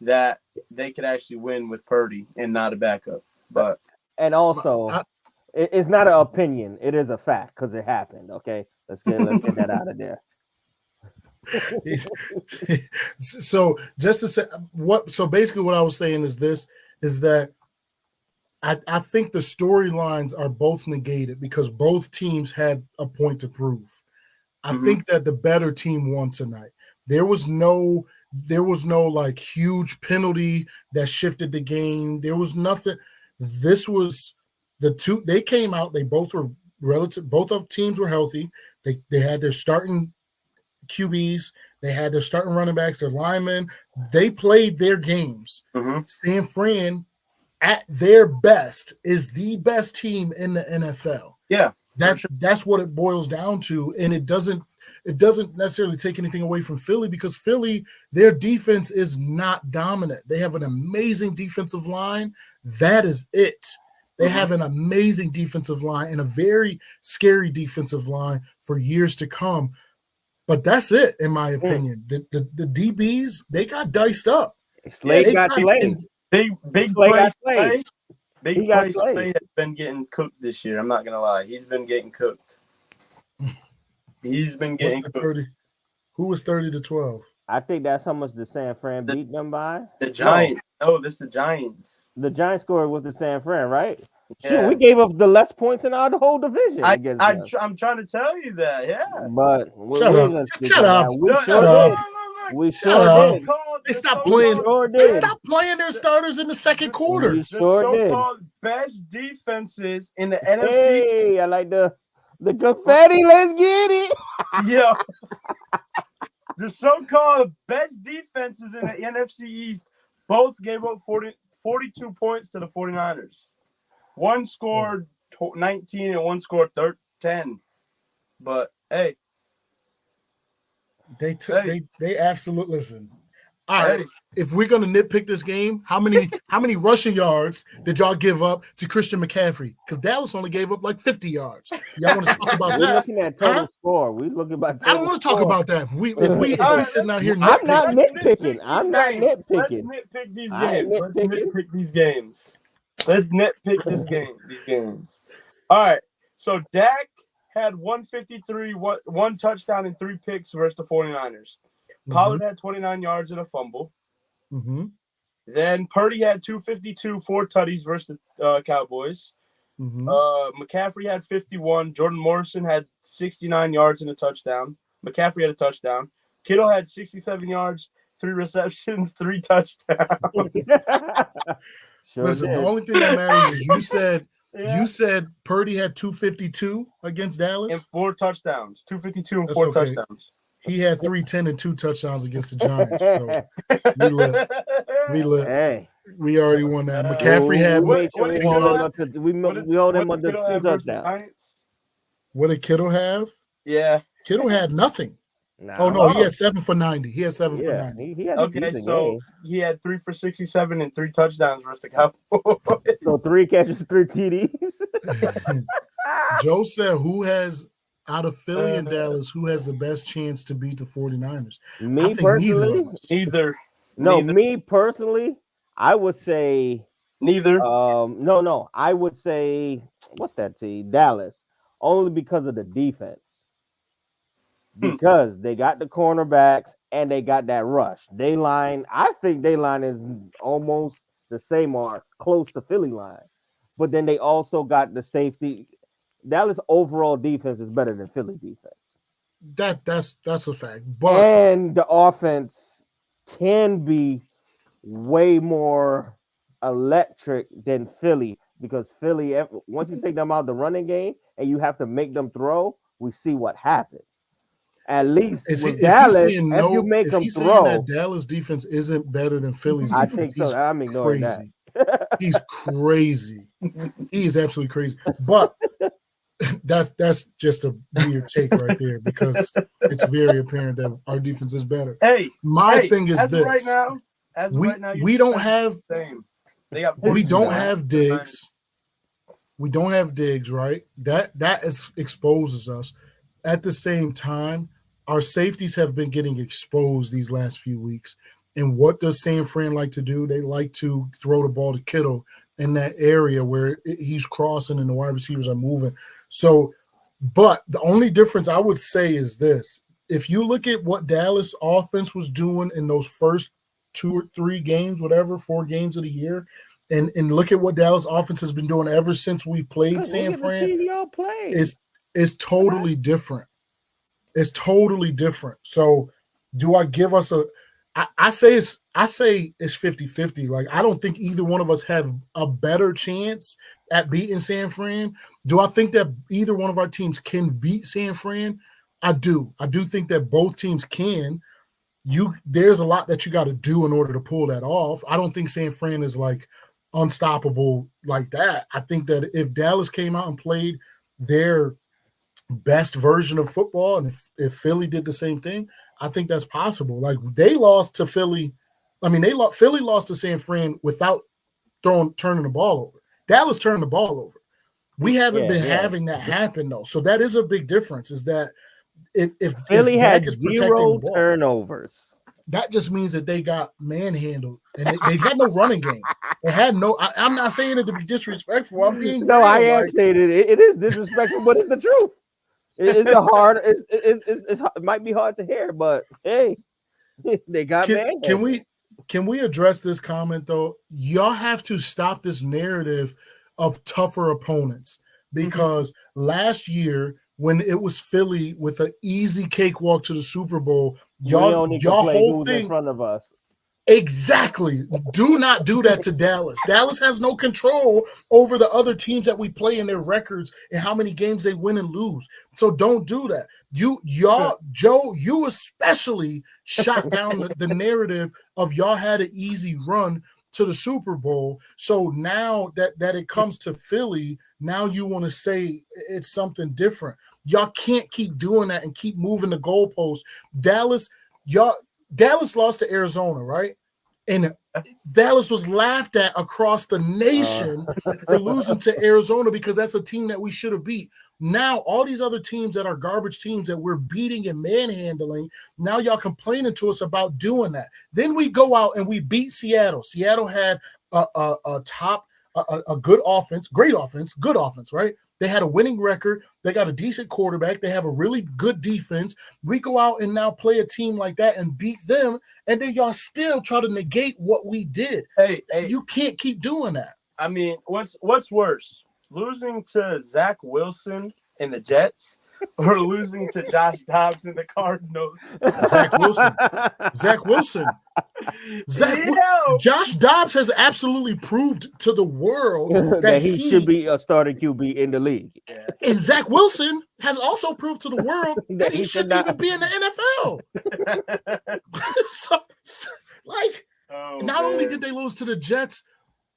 that they could actually win with Purdy and not a backup. But and also, it's not an opinion. It is a fact because it happened. Okay, let's get that out of there. So just to say so basically what I was saying is that I think the storylines are both negated because both teams had a point to prove. I think that the better team won tonight. There was no like huge penalty that shifted the game. There was nothing. This was the two. They came out. They both were relative. Both of teams were healthy. They had their starting QBs. They had their starting running backs, their linemen. They played their games. San Fran, at their best, is the best team in the NFL. Yeah, that's what it boils down to, and it doesn't necessarily take anything away from Philly because Philly, their defense is not dominant. They have an amazing defensive line. That is it. They have an amazing defensive line and a very scary defensive line for years to come. But that's it, in my opinion. The DBs, they got diced up. Slade got played. Big play. Big play has been getting cooked this year. I'm not gonna lie. He's been getting cooked. He's been getting cooked. 30? Who was 30-12? I think that's how much the San Fran beat them by. The Giants. Oh, this is the Giants. The Giants scored with the San Fran, right? Yeah. Shoot, we gave up the less points in our whole division. I'm trying to tell you that. Yeah. But shut up. No, We sure did. They stopped playing. Sure They did. stopped playing their starters in the second quarter. We sure the did. so-called best defenses in the NFC. Hey, I like the confetti. Let's get it. Yeah. The so-called best defenses in the NFC East both gave up 42 points to the 49ers. One scored 19 and one scored 10. But hey, They absolutely listen. All right, hey. if we're gonna nitpick this game, how many rushing yards did y'all give up to Christian McCaffrey? Because Dallas only gave up like 50 yards. Y'all want to talk about We're that? looking at total score. We're looking about. I don't want to talk about that. If we sitting out here I'm not nitpicking, nitpicking. I'm not nitpicking. Let's nitpick these games. Let's nitpick these games. Let's nitpick these games. All right. So Dak had 153, one touchdown and 3 picks versus the 49ers. Pollard had 29 yards and a fumble. Mm-hmm. Then Purdy had 252, 4 tutties versus the Cowboys. Mm-hmm. McCaffrey had 51. Jordan Morrison had 69 yards and a touchdown. McCaffrey had a touchdown. Kittle had 67 yards, 3 receptions, 3 touchdowns. Listen, the only thing that matters is you said Purdy had 252 against Dallas and 4 touchdowns. 252 and 4 touchdowns. He had 310 and 2 touchdowns against the Giants. So we lit. Hey. We already won that. McCaffrey had we owed him under 2 touchdowns. What did Kittle have? Yeah. Kittle had nothing. No, he had 7 for 90. He had 7 for 90. He had he had 3 for 67 and 3 touchdowns versus the Cowboys. So 3 catches, 3 TDs. Joe said, who has out of Philly and Dallas, who has the best chance to beat the 49ers? Me personally? Neither. Me personally, I would say neither. No. I would say, what's that team? Dallas. Only because of the defense. Because they got the cornerbacks and they got that rush. I think they line is almost the same or close to Philly line. But then they also got the safety. Dallas overall defense is better than Philly defense. That's a fact. And the offense can be way more electric than Philly because Philly, once you take them out of the running game and you have to make them throw, we see what happens. At least with Dallas, if you make them throw, that Dallas defense isn't better than Philly's defense. I think so. I'm ignoring that. He's crazy. He is absolutely crazy. But that's just a weird take right there because it's very apparent that our defense is better. My thing is this: right now, we don't have Diggs. We don't have Diggs, right? That exposes us. At the same time, our safeties have been getting exposed these last few weeks. And what does San Fran like to do? They like to throw the ball to Kittle in that area where he's crossing and the wide receivers are moving. So, but the only difference I would say is this. If you look at what Dallas offense was doing in those first 2 or 3 games, whatever, 4 games of the year, and look at what Dallas offense has been doing ever since we played San Fran, it's totally different. It's totally different. So do I give us I say it's 50-50. Like, I don't think either one of us have a better chance at beating San Fran. Do I think that either one of our teams can beat San Fran? I do. I do think that both teams can. There's a lot that you got to do in order to pull that off. I don't think San Fran is like unstoppable like that. I think that if Dallas came out and played their best version of football, and if Philly did the same thing, I think that's possible. Like, they lost to Philly. I mean, Philly lost to San Fran without turning the ball over. Dallas turned the ball over. We haven't been having that happen though. So that is a big difference. Is that if Philly had is 0 turnovers, that just means that they got manhandled and they had no running game. They had no. I'm not saying it to be disrespectful. I'm being no. I am saying it is disrespectful, but it's the truth. It might be hard to hear, but hey, they got manhandled. Can we address this comment though? Y'all have to stop this narrative of tougher opponents because last year when it was Philly with an easy cakewalk to the Super Bowl. We only can Y'all play whole who's thing in front of us. exactly. Do not do that to Dallas. Dallas has no control over the other teams that we play in their records and how many games they win and lose. So don't do that. Joe, you especially shot down the narrative of y'all had an easy run to the Super Bowl. So now that it comes to Philly, now you want to say it's something different. Y'all can't keep doing that and keep moving the goalposts. Dallas lost to Arizona, right? And Dallas was laughed at across the nation for losing to Arizona because that's a team that we should have beat. Now, all these other teams that are garbage teams that we're beating and manhandling, now y'all complaining to us about doing that. Then we go out and we beat Seattle. Seattle had a good offense, great offense, good offense, right? They had a winning record. They got a decent quarterback. They have a really good defense. We go out and now play a team like that and beat them, and then y'all still try to negate what we did. Hey, you can't keep doing that. I mean, what's worse, losing to Zach Wilson and the Jets, or losing to Josh Dobbs and the Cardinals? Zach Wilson. Josh Dobbs has absolutely proved to the world that he should be a starting QB in the league. Yeah. And Zach Wilson has also proved to the world that he shouldn't even be in the NFL. Not only did they lose to the Jets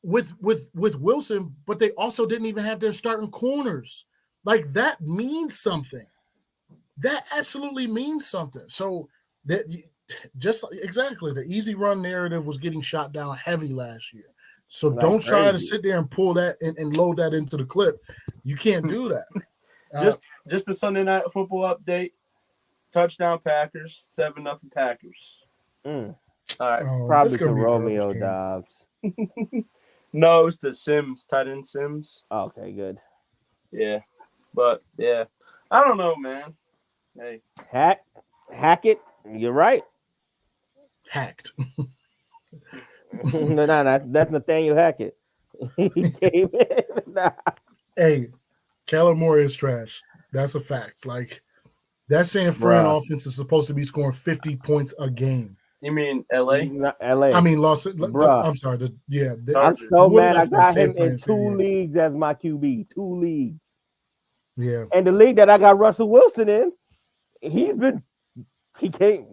with Wilson, but they also didn't even have their starting corners. Like, that means something. That absolutely means something. So that just exactly the easy run narrative was getting shot down heavy last year. So don't try to sit there and pull that and load that into the clip. You can't do that. Just the Sunday Night Football update. Touchdown Packers, 7-0 Packers. All right. Probably to Romeo Dobbs. No, it's the Sims, tight end Sims. Okay, good. Yeah. But yeah. I don't know, man. Hey. Hackett, you're right. Hacked. No, that's Nathaniel Hackett. He came in. Hey, Kellen Moore is trash. That's a fact. Like, that San Fran offense is supposed to be scoring 50 points a game. You mean LA? Not LA. I mean, I'm sorry. I'm so mad I got him in two leagues as my QB. 2 leagues. Yeah. And the league that I got Russell Wilson in,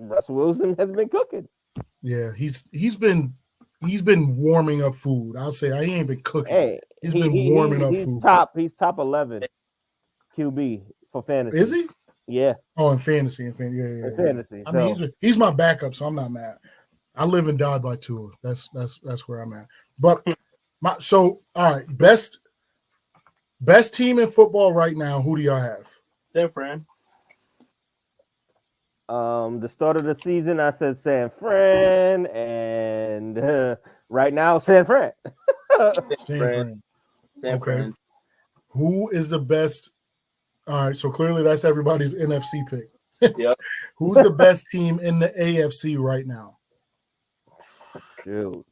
Russell Wilson has been cooking. Yeah, he's been warming up food. I'll say he ain't been cooking. Hey, he's been warming up food. He's top 11 QB for fantasy. Is he? Yeah. Oh, in fantasy. Yeah. Fantasy. I mean, he's my backup, so I'm not mad. I live and die by Tua. That's where I'm at. But all right, best team in football right now. Who do y'all have? San Fran. The start of the season, I said San Fran, and right now, San Fran. San Fran. Okay. Who is the best? All right, so clearly that's everybody's NFC pick. Yep. Who's the best team in the AFC right now? Shoot.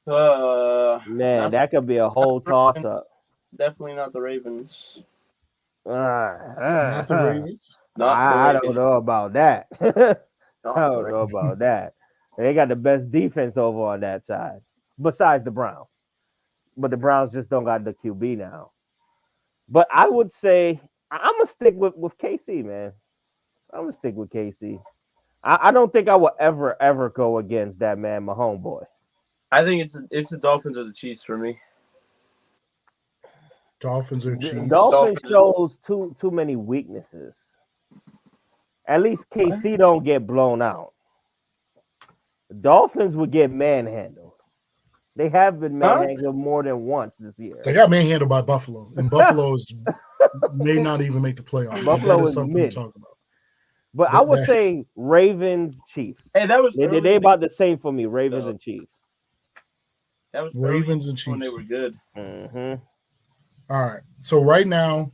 Man, that could be a whole toss-up. Definitely not the Ravens. Not the Ravens? I don't know about that. I don't know about that. They got the best defense over on that side, besides the Browns. But the Browns just don't got the QB now. But I would say I'm going to stick with KC, man. I'm going to stick with KC. I don't think I will ever go against that man, my homeboy. I think it's the Dolphins or the Chiefs for me. Dolphins or Chiefs? Dolphins shows too many weaknesses. At least KC don't get blown out. The Dolphins would get manhandled. They have been manhandled more than once this year. They got manhandled by Buffalo, and Buffalo may not even make the playoffs. Buffalo is something mid. to talk about. But I would say Ravens, Chiefs. Hey, that was they about the same for me. Ravens and Chiefs. That was Ravens and Chiefs when they were good. Mm-hmm. All right. So right now,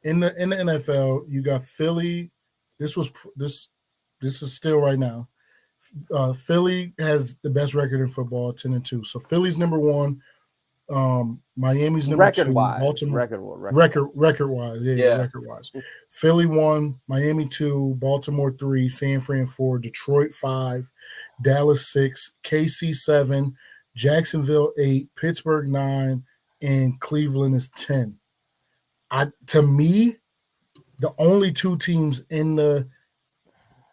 in the NFL, you got Philly. This is still right now. Philly has the best record in football, 10-2. So Philly's number 1. Miami's number 2. Baltimore record wise, record wise. Philly 1, Miami 2, Baltimore 3, San Fran 4, Detroit 5, Dallas 6, KC 7, Jacksonville 8, Pittsburgh 9, and Cleveland is 10. To me, the only 2 teams in the,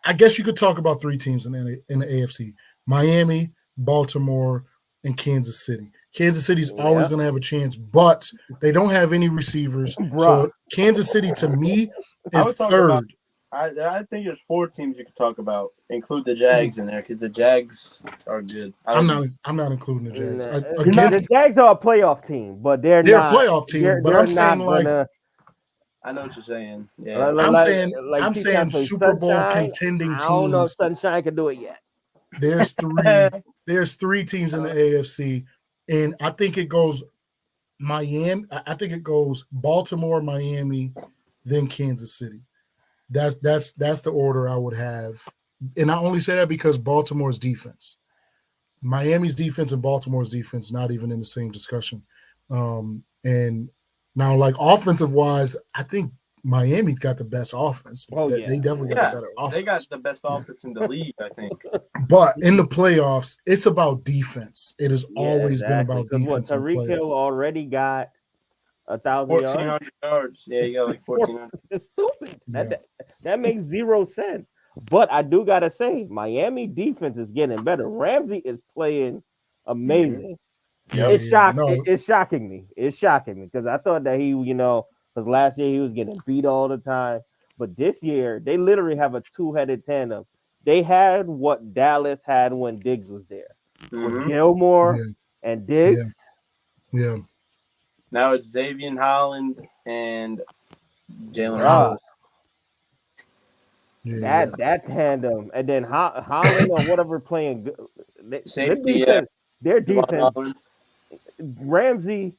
I guess you could talk about 3 teams in the AFC: Miami, Baltimore, and Kansas City. Kansas City's always going to have a chance, but they don't have any receivers. So Kansas City, to me, is 3rd. I think there's 4 teams you could talk about. Include the Jags in there because the Jags are good. I'm not including the Jags. The Jags are a playoff team, but they're not a playoff team. But I'm saying I know what you're saying. Yeah, I'm saying Super Bowl contending teams. I don't know if Sunshine can do it yet. There's 3. There's 3 teams in the AFC, and I think it goes Miami. I think it goes Baltimore, Miami, then Kansas City. That's the order I would have, and I only say that because Baltimore's defense, Miami's defense, and Baltimore's defense not even in the same discussion. And now, like offensive wise, I think Miami's got the best offense. They definitely got a better offense. They got the best offense in the league, I think. But in the playoffs, it's about defense. It has always been about defense. Tyreek Hill already got 1,400 yards. Yeah, you got like 1,400. It's stupid. That makes 0 sense. But I do gotta say, Miami defense is getting better. Ramsey is playing amazing. It's shocking me. It's shocking me because I thought that he, because last year he was getting beat all the time. But this year, they literally have a 2-headed tandem. They had what Dallas had when Diggs was there. With Gilmore and Diggs. Yeah. Now it's Xavier Holland and Jalen Howard. That tandem. And then Holland or whatever playing safety. Their defense. Ramsey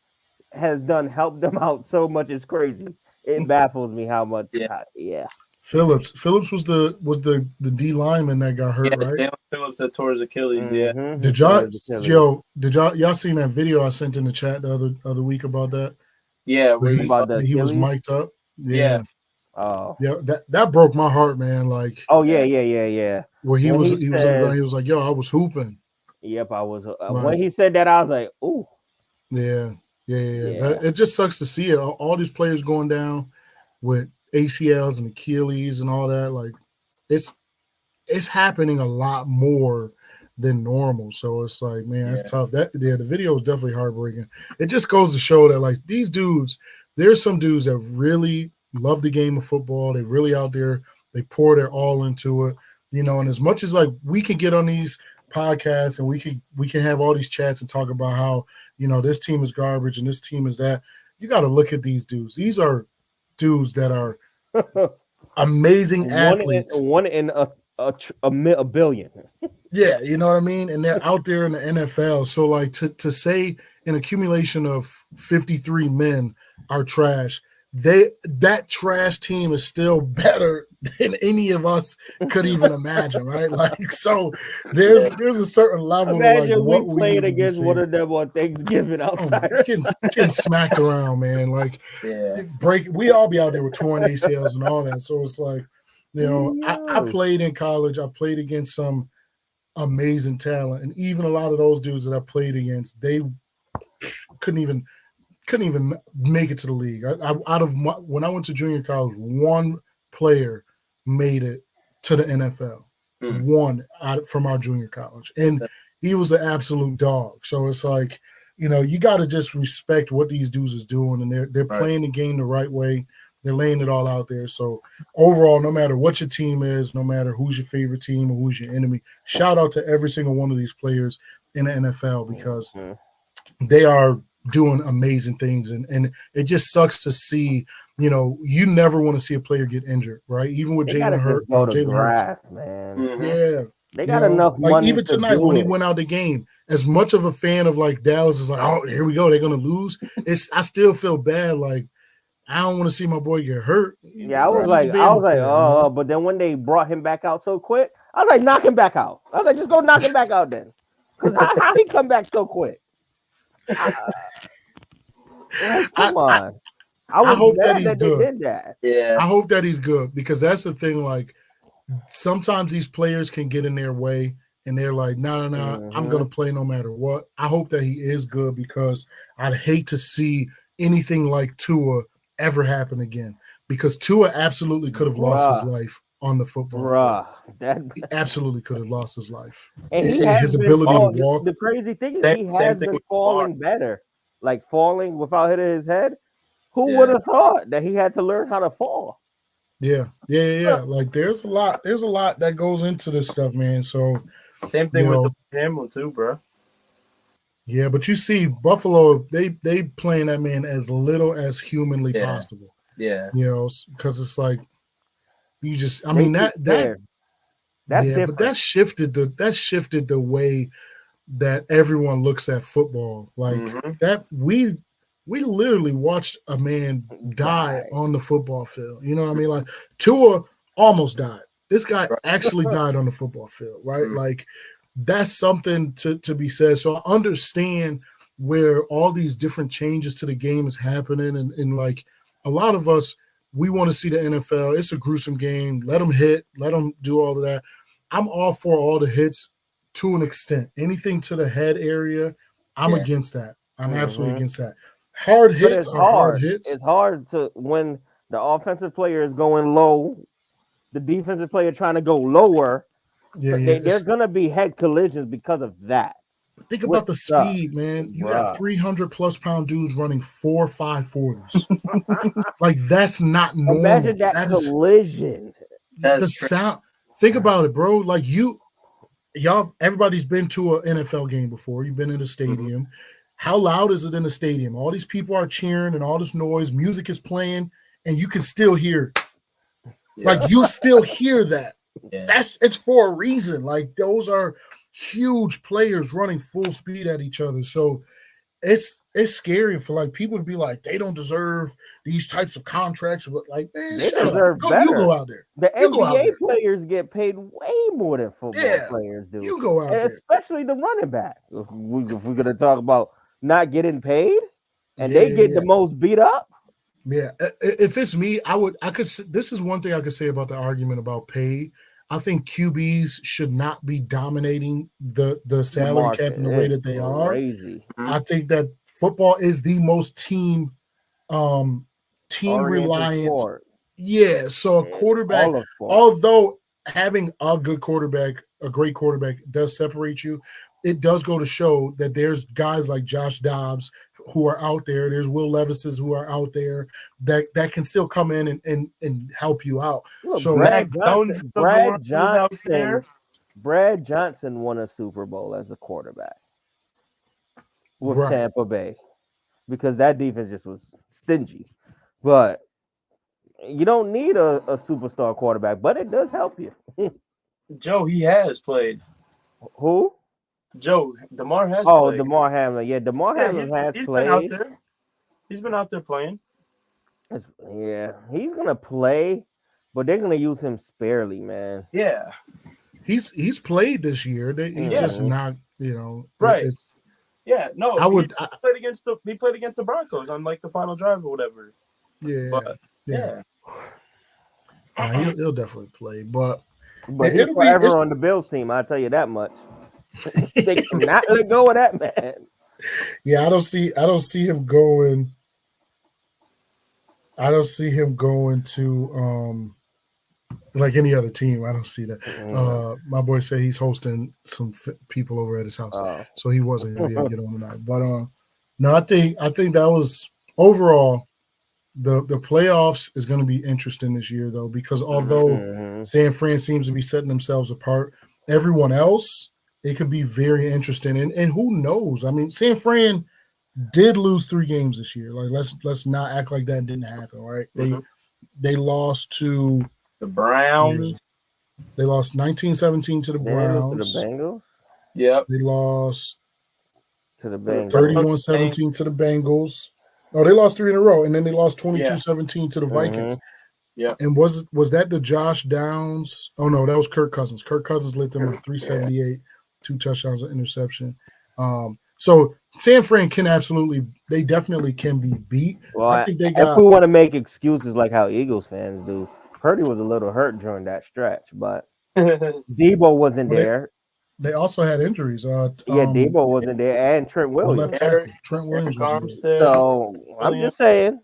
has helped them out so much. It's crazy. It baffles me how much. Phillips was the D lineman that got hurt, right? Jalen Phillips that tore his Achilles. Did y'all seen that video I sent in the chat the other week about that? Yeah, he was mic'd up. Yeah. Oh. Yeah, that broke my heart, man. Like. Oh yeah. Where he was on the ground, he was like, "Yo, I was hooping." Yep, I was. When he said that, I was like, "Ooh." Yeah. It just sucks to see it. All these players going down with ACLs and Achilles and all that. Like, it's happening a lot more than normal. So it's like, man, that's tough. The video is definitely heartbreaking. It just goes to show that, like, these dudes, there's some dudes that really love the game of football. They're really out there. They pour their all into it, and as much as like we can get on these podcasts and we can have all these chats and talk about how, this team is garbage and this team is that, you got to look at these dudes. These are dudes that are amazing athletes. One in a billion. Yeah, you know what I mean? And they're out there in the NFL. So, like, to say an accumulation of 53 men are trash, that trash team is still better than any of us could even imagine, right? Like, so there's a certain level Imagine of like what we we played need against one of them on Thanksgiving outside. Getting smacked around, man. Like, we all be out there with torn ACLs and all that. So it's like, I played in college. I played against some amazing talent, and even a lot of those dudes that I played against, they couldn't even make it to the league. When I went to junior college, one player made it to the NFL. One from our junior college, and he was an absolute dog. So it's like, you got to just respect what these dudes is doing, and they're playing the game the right way. They're laying it all out there. So overall, no matter what your team is, no matter who's your favorite team or who's your enemy, shout out to every single one of these players in the NFL because they are doing amazing things. And it just sucks to see, you never want to see a player get injured, right? Even with Jalen Hurts, man. Yeah. They got enough money. Like even tonight when he went out the game, as much of a fan of like Dallas is like, oh, here we go, they're gonna lose. I still feel bad. Like, I don't want to see my boy get hurt. Yeah, I was like, oh, but then when they brought him back out so quick, I was like, knock him back out. I was like, just go knock him back out then. How he come back so quick? Come on. I was hope that mad he's that they good. did that. Yeah. I hope that he's good because that's the thing. Like sometimes these players can get in their way and they're like, no, I'm going to play no matter what. I hope that he is good because I'd hate to see anything like Tua ever happen again because Tua absolutely could have lost his life on the football field. He absolutely could have lost his life. And he has his been ability to falling. walk. The crazy thing is he Same has thing been with falling Lamar. better, like falling without hitting his head. Who would have thought that he had to learn how to fall? Yeah. Like there's a lot that goes into this stuff, man. So same thing with Hamlin too, bro. Yeah, but you see, Buffalo, they playing that man as little as humanly possible. Yeah, because it's like you just. I They mean that's different. But that shifted the way that everyone looks at football. Like that, we literally watched a man die on the football field. You know what I mean? Like Tua almost died. This guy actually died on the football field, right? Like that's something to be said. So I understand where all these different changes to the game is happening, and like a lot of us, we want to see the NFL. It's a gruesome game. Let them hit. Let them do all of that. I'm all for all the hits to an extent. Anything to the head area, I'm against that. I'm absolutely against that. Hard hits are hard hits. It's hard to when the offensive player is going low, the defensive player trying to go lower. They're gonna be head collisions because of that. But think about the speed, man. You got 300+ pound dudes running 4 540s. Like that's not normal. Imagine that collision. The sound. Think about it, bro. Like y'all, everybody's been to an NFL game before. You've been in a stadium. How loud is it in the stadium? All these people are cheering and all this noise. Music is playing, and you can still hear. Like you still hear that. It's for a reason. Like those are huge players running full speed at each other. So it's scary for like people to be like they don't deserve these types of contracts. But like, man, they deserve better. You go out there. The NBA players get paid way more than football players do. You go out there, especially the running back. If we're gonna talk about not getting paid, and they get the most beat up. Yeah, if it's me, I could. This is one thing I could say about the argument about pay. I think QBs should not be dominating the salary cap in the way that they are. I think that football is the most team reliant. Sport. Yeah, so a quarterback, although having a good quarterback, a great quarterback does separate you, it does go to show that there's guys like Josh Dobbs who are out there. There's Will Levises who are out there that can still come in and help you out. Look, so Brad Johnson won a Super Bowl as a quarterback with Tampa Bay because that defense just was stingy. But you don't need a superstar quarterback, but it does help you. Joe, he has played. Who? Joe, DeMar has played. Oh, DeMar Hamlin. Yeah, DeMar Hamlin has played. Been out there. He's been out there playing. Yeah, he's going to play, but they're going to use him sparingly, man. Yeah. He's played this year. He's just not, right. No, he played against the Broncos on like the final drive or whatever. Yeah. He'll definitely play, but he's forever on the Bills team. I'll tell you that much. They cannot let go of that man. Yeah, I don't see him going. I don't see him going to like any other team. I don't see that. My boy said he's hosting some people over at his house, so he wasn't going to be able to get on tonight. But no, I think that was overall the playoffs is going to be interesting this year though, because although San Fran seems to be setting themselves apart, everyone else, it could be very interesting. And who knows? I mean, San Fran did lose 3 games this year. Like let's not act like that didn't happen, right? They lost to the Browns. They lost 19-17 to the Browns. To the Bengals. Yep. They lost to the Bengals. 31-17 to the Bengals. Oh, they lost 3 in a row, and then they lost 22-17 to the Vikings. Yeah. And was that the Josh Downs? Oh no, that was Kirk Cousins. Kirk Cousins lit them at 378, 2 touchdowns, an interception. So San Fran can they definitely can be beat. Well, I think they if got we want to make excuses like how Eagles fans do, Purdy was a little hurt during that stretch, but Debo wasn't well, there. they also had injuries. Yeah, Debo wasn't there, and Trent the Williams. left tackle Trent Williams was Eric injured. Armstead. So I'm just saying.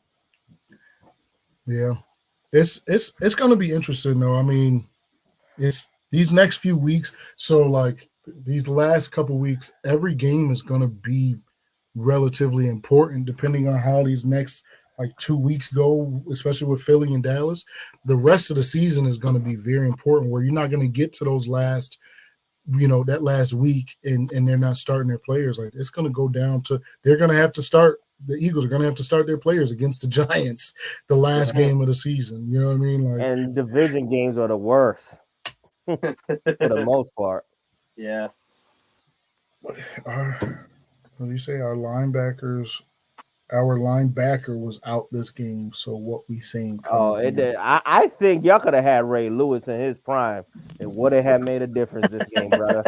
Yeah, it's going to be interesting though. I mean, it's these next few weeks. So like these last couple weeks, every game is going to be relatively important depending on how these next like 2 weeks go, especially with Philly and Dallas. The rest of the season is going to be very important where you're not going to get to those last, that last week and they're not starting their players. Like it's going to go down to they're going to have to start. The Eagles are going to have to start their players against the Giants the last game of the season. You know what I mean? Like, and division games are the worst for the most part. Yeah. what do you say? Our linebacker was out this game. So what we saying? It did. I think y'all could have had Ray Lewis in his prime. It would have made a difference this game, brother.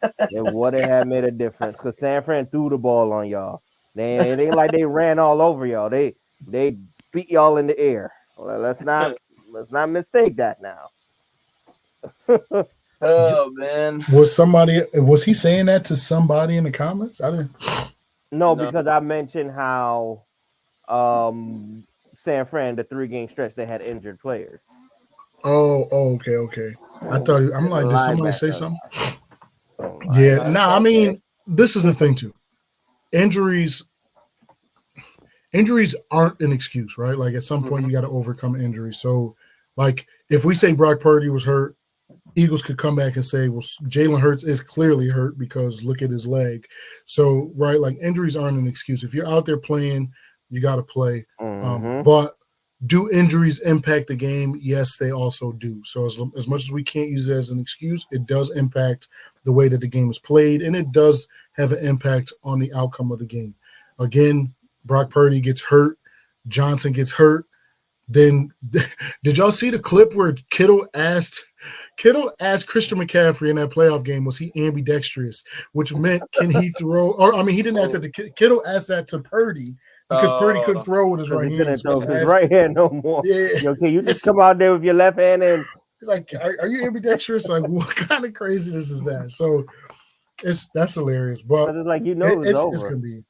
It would have made a difference because San Fran threw the ball on y'all. It ain't like they ran all over y'all. They beat y'all in the air. Well, let's not mistake that now. Oh man. Was he saying that to somebody in the comments? I didn't. No, because I mentioned how San Fran, the 3-game stretch, they had injured players. Oh, okay. I thought I'm like, did somebody say something? Yeah, I mean, this is the thing too. Injuries aren't an excuse, right? Like at some point you got to overcome injuries. So, like if we say Brock Purdy was hurt, Eagles could come back and say, well, Jalen Hurts is clearly hurt because look at his leg. So, right, like injuries aren't an excuse. If you're out there playing, you got to play. But do injuries impact the game? Yes, they also do. So as much as we can't use it as an excuse, it does impact the way that the game is played, and it does have an impact on the outcome of the game. Again, Brock Purdy gets hurt. Johnson gets hurt. Then did y'all see the clip where Kittle asked Christian McCaffrey in that playoff game, was he ambidextrous, which meant can he throw? Or I mean, he didn't ask that to Kittle, asked that to Purdy because Purdy couldn't throw with his right hand. Couldn't throw with his right hand no more. Yeah. Yo, can you just come out there with your left hand and like, are you ambidextrous? Like, what kind of craziness is that? So that's hilarious. But it's like it's over. It's gonna be,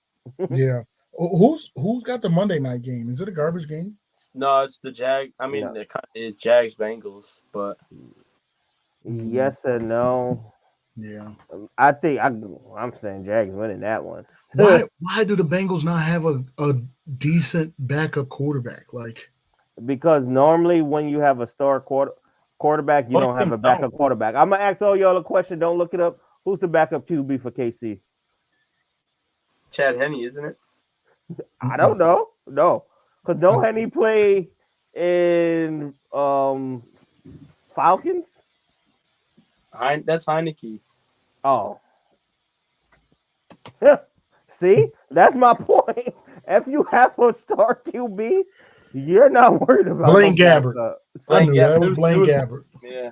yeah. Who's got the Monday night game? Is it a garbage game? No, it's the Jag. I mean, it's Jags Bengals, but yes and no. Yeah, I think I'm saying Jags winning that one. Why do the Bengals not have a decent backup quarterback? Like, because normally when you have a star quarterback, you don't have a backup quarterback. I'm gonna ask all y'all a question. Don't look it up. Who's the backup QB for KC? Chad Henne, isn't it? I don't know. No. Because don't Henny play in Falcons? That's Heineke. Oh. See? That's my point. If you have a star QB, you're not worried about Blaine Gabbert. I knew that. It was Blaine Gabbert. Yeah.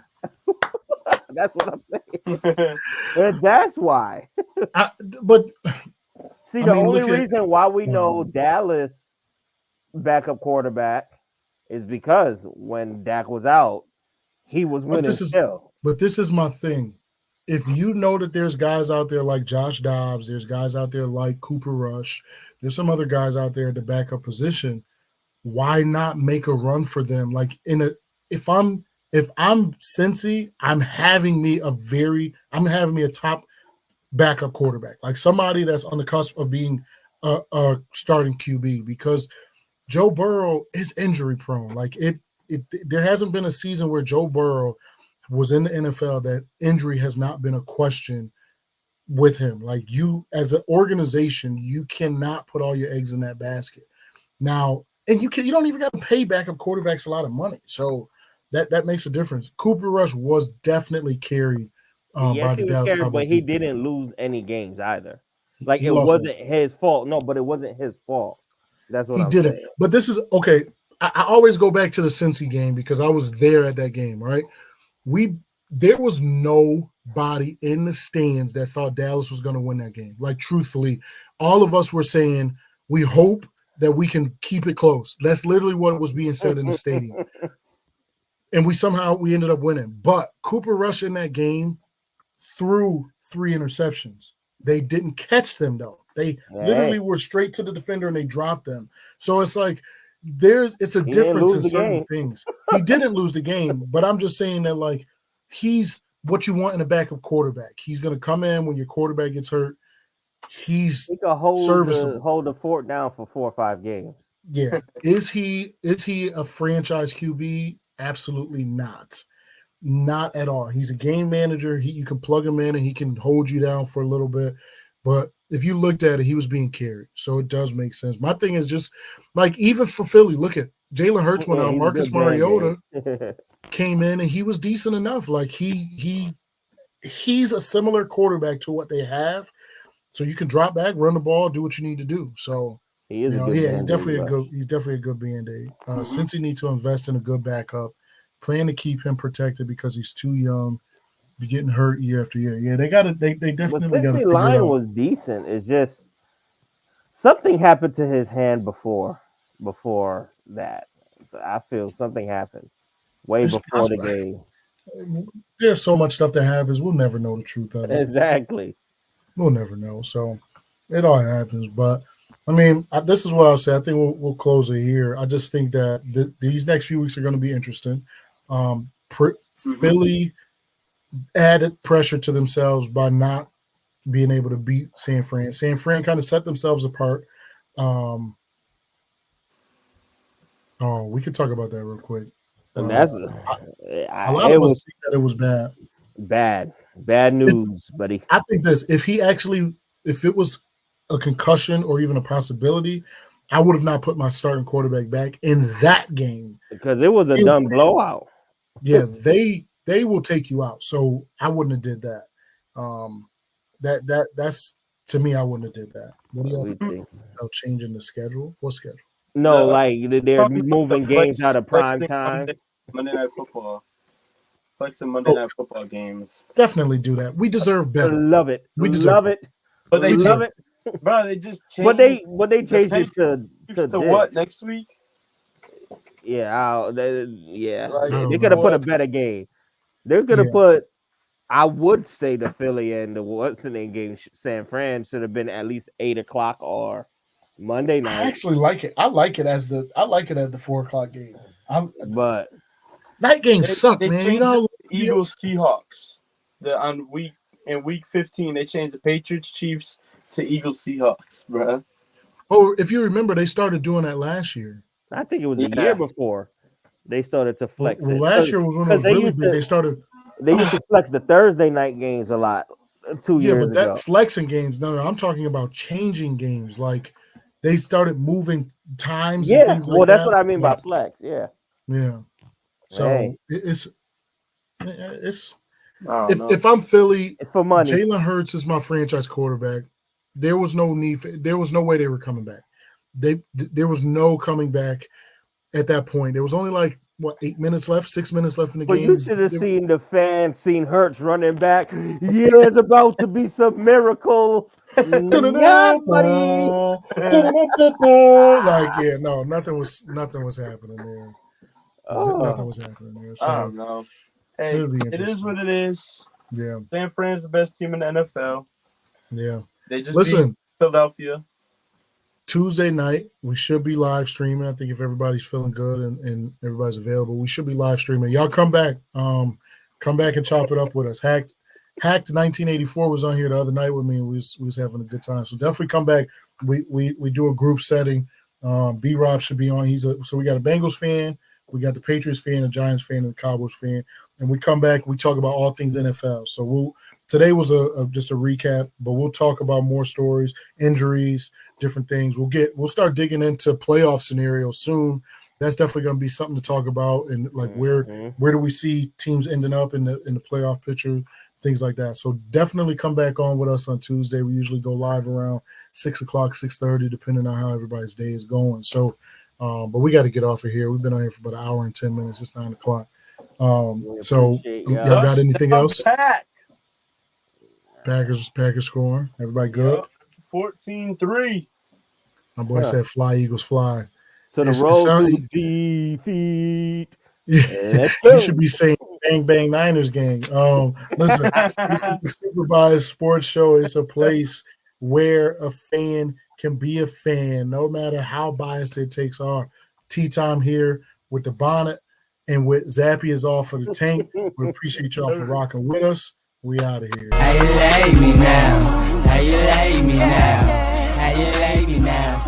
That's what I'm saying. And that's why. But see, the only reason why we know Dallas backup quarterback is because when Dak was out, he was winning still. But this is my thing. If you know that there's guys out there like Josh Dobbs, there's guys out there like Cooper Rush, there's some other guys out there at the backup position, why not make a run for them? Like if I'm Cincy, I'm having me a top backup quarterback, like somebody that's on the cusp of being a starting QB, because Joe Burrow is injury prone. Like there hasn't been a season where Joe Burrow was in the NFL that injury has not been a question with him. Like you, as an organization, you cannot put all your eggs in that basket. Now, and you don't even got to pay backup quarterbacks a lot of money. So that makes a difference. Cooper Rush was definitely carried by the Dallas Cowboys, but he didn't lose any games either. Like it wasn't his fault. No, but it wasn't his fault. That's what I'm saying. But this is okay. I always go back to the Cincy game because I was there at that game, right? there was nobody in the stands that thought Dallas was going to win that game. Like, truthfully, all of us were saying, we hope that we can keep it close. That's literally what was being said in the stadium. And we ended up winning. But Cooper Rush in that game threw 3 interceptions. They didn't catch them, though. They literally were straight to the defender and they dropped them. So it's like it's a difference in certain things. He didn't lose the game, but I'm just saying that, like, he's what you want in a backup quarterback. He's going to come in when your quarterback gets hurt. He can serviceable. Hold the fort down for 4 or 5 games. Yeah. Is he a franchise QB? Absolutely not. Not at all. He's a game manager. You can plug him in and he can hold you down for a little bit. But if you looked at it, he was being carried. So it does make sense. My thing is just, like, even for Philly, look at Jalen Hurts went out. Marcus Mariota came in and he was decent enough. Like, he's a similar quarterback to what they have. So you can drop back, run the ball, do what you need to do. So he's definitely a good Band-Aid. Since he needs to invest in a good backup, plan to keep him protected because he's too young, be getting hurt year after year. Yeah, they definitely got to figure it out. Line was decent. It's just something happened to his hand before that. So I feel something happened before the game. There's so much stuff that happens. We'll never know the truth of it. Exactly. We'll never know. So it all happens. But I mean, this is what I'll say. I think we'll close it here. I just think that these next few weeks are going to be interesting. Philly added pressure to themselves by not being able to beat San Fran. San Fran kind of set themselves apart. We could talk about that real quick. And that's a lot of us think that it was bad. Bad news, buddy. I think if it was a concussion or even a possibility, I would have not put my starting quarterback back in that game because it was a dumb blowout. Yeah, they will take you out. So I wouldn't have did that. That's to me, I wouldn't have did that. What do y'all think about changing the schedule? What schedule? No, like they're moving games out of prime time. Monday Night Football. Flexing Monday Night Football games. Definitely do that. We deserve better. Love it. We deserve it. But they love it. Bro, they just changed. But they changed it to what next week? Yeah, they could have put a better game. They're gonna put. I would say the Philly and the what's-the-name game, San Fran, should have been at least 8:00 or Monday night. I actually like it. I like it as the 4:00 game. But night games suck, man. You know, Eagles Seahawks. In week 15, they changed the Patriots Chiefs to Eagles Seahawks, bro. Oh, if you remember, they started doing that last year. I think it was the year before they started to flex. Well, last year was when it was really big. They used to flex the Thursday night games a lot 2 years ago. Yeah, but that flexing games, no, I'm talking about changing games. Like, they started moving times and things like that. Well, that's what I mean by flex. Yeah. Yeah. So it's if I'm Philly, it's for money. Jalen Hurts is my franchise quarterback. There was no need there was no way they were coming back. There was no coming back at that point. There was only 6 minutes left in the game. But you should have seen the fans, seen Hurts running back. Yeah, it's about to be some miracle. Nothing was happening there. Nothing was happening there. So I don't know. Hey, it is what it is. Yeah. San Fran's the best team in the NFL. Yeah. They just beat Philadelphia. Tuesday night, we should be live streaming. I think if everybody's feeling good and everybody's available, we should be live streaming. Y'all come back. Come back and chop it up with us. Hacked 1984 was on here the other night with me, and we was having a good time. So definitely come back. We do a group setting. B-Rob should be on. So we got a Bengals fan, we got the Patriots fan, a Giants fan, and a Cowboys fan. And we come back, we talk about all things NFL. So today was just a recap, but we'll talk about more stories, injuries, different things. We'll start digging into playoff scenarios soon. That's definitely going to be something to talk about, and where do we see teams ending up in the playoff picture, things like that. So definitely come back on with us on Tuesday. We usually go live around 6:00, 6:30, depending on how everybody's day is going. So, but we got to get off of here. We've been on here for about an hour and 10 minutes. It's 9:00. So y'all got anything else? Pack. Packers scoring. Everybody good? 14-3. My boy said fly, Eagles, fly. To the road to defeat. Yeah, you should be saying bang, bang, Niners gang. Listen, this is the Supervised Sports Show. It's a place where a fan can be a fan, no matter how biased their takes are. Tea time here with the bonnet and with Zappy is off for the tank. We appreciate y'all for rocking with us. We out of here. How you like me now? How you like me now? How you like me now?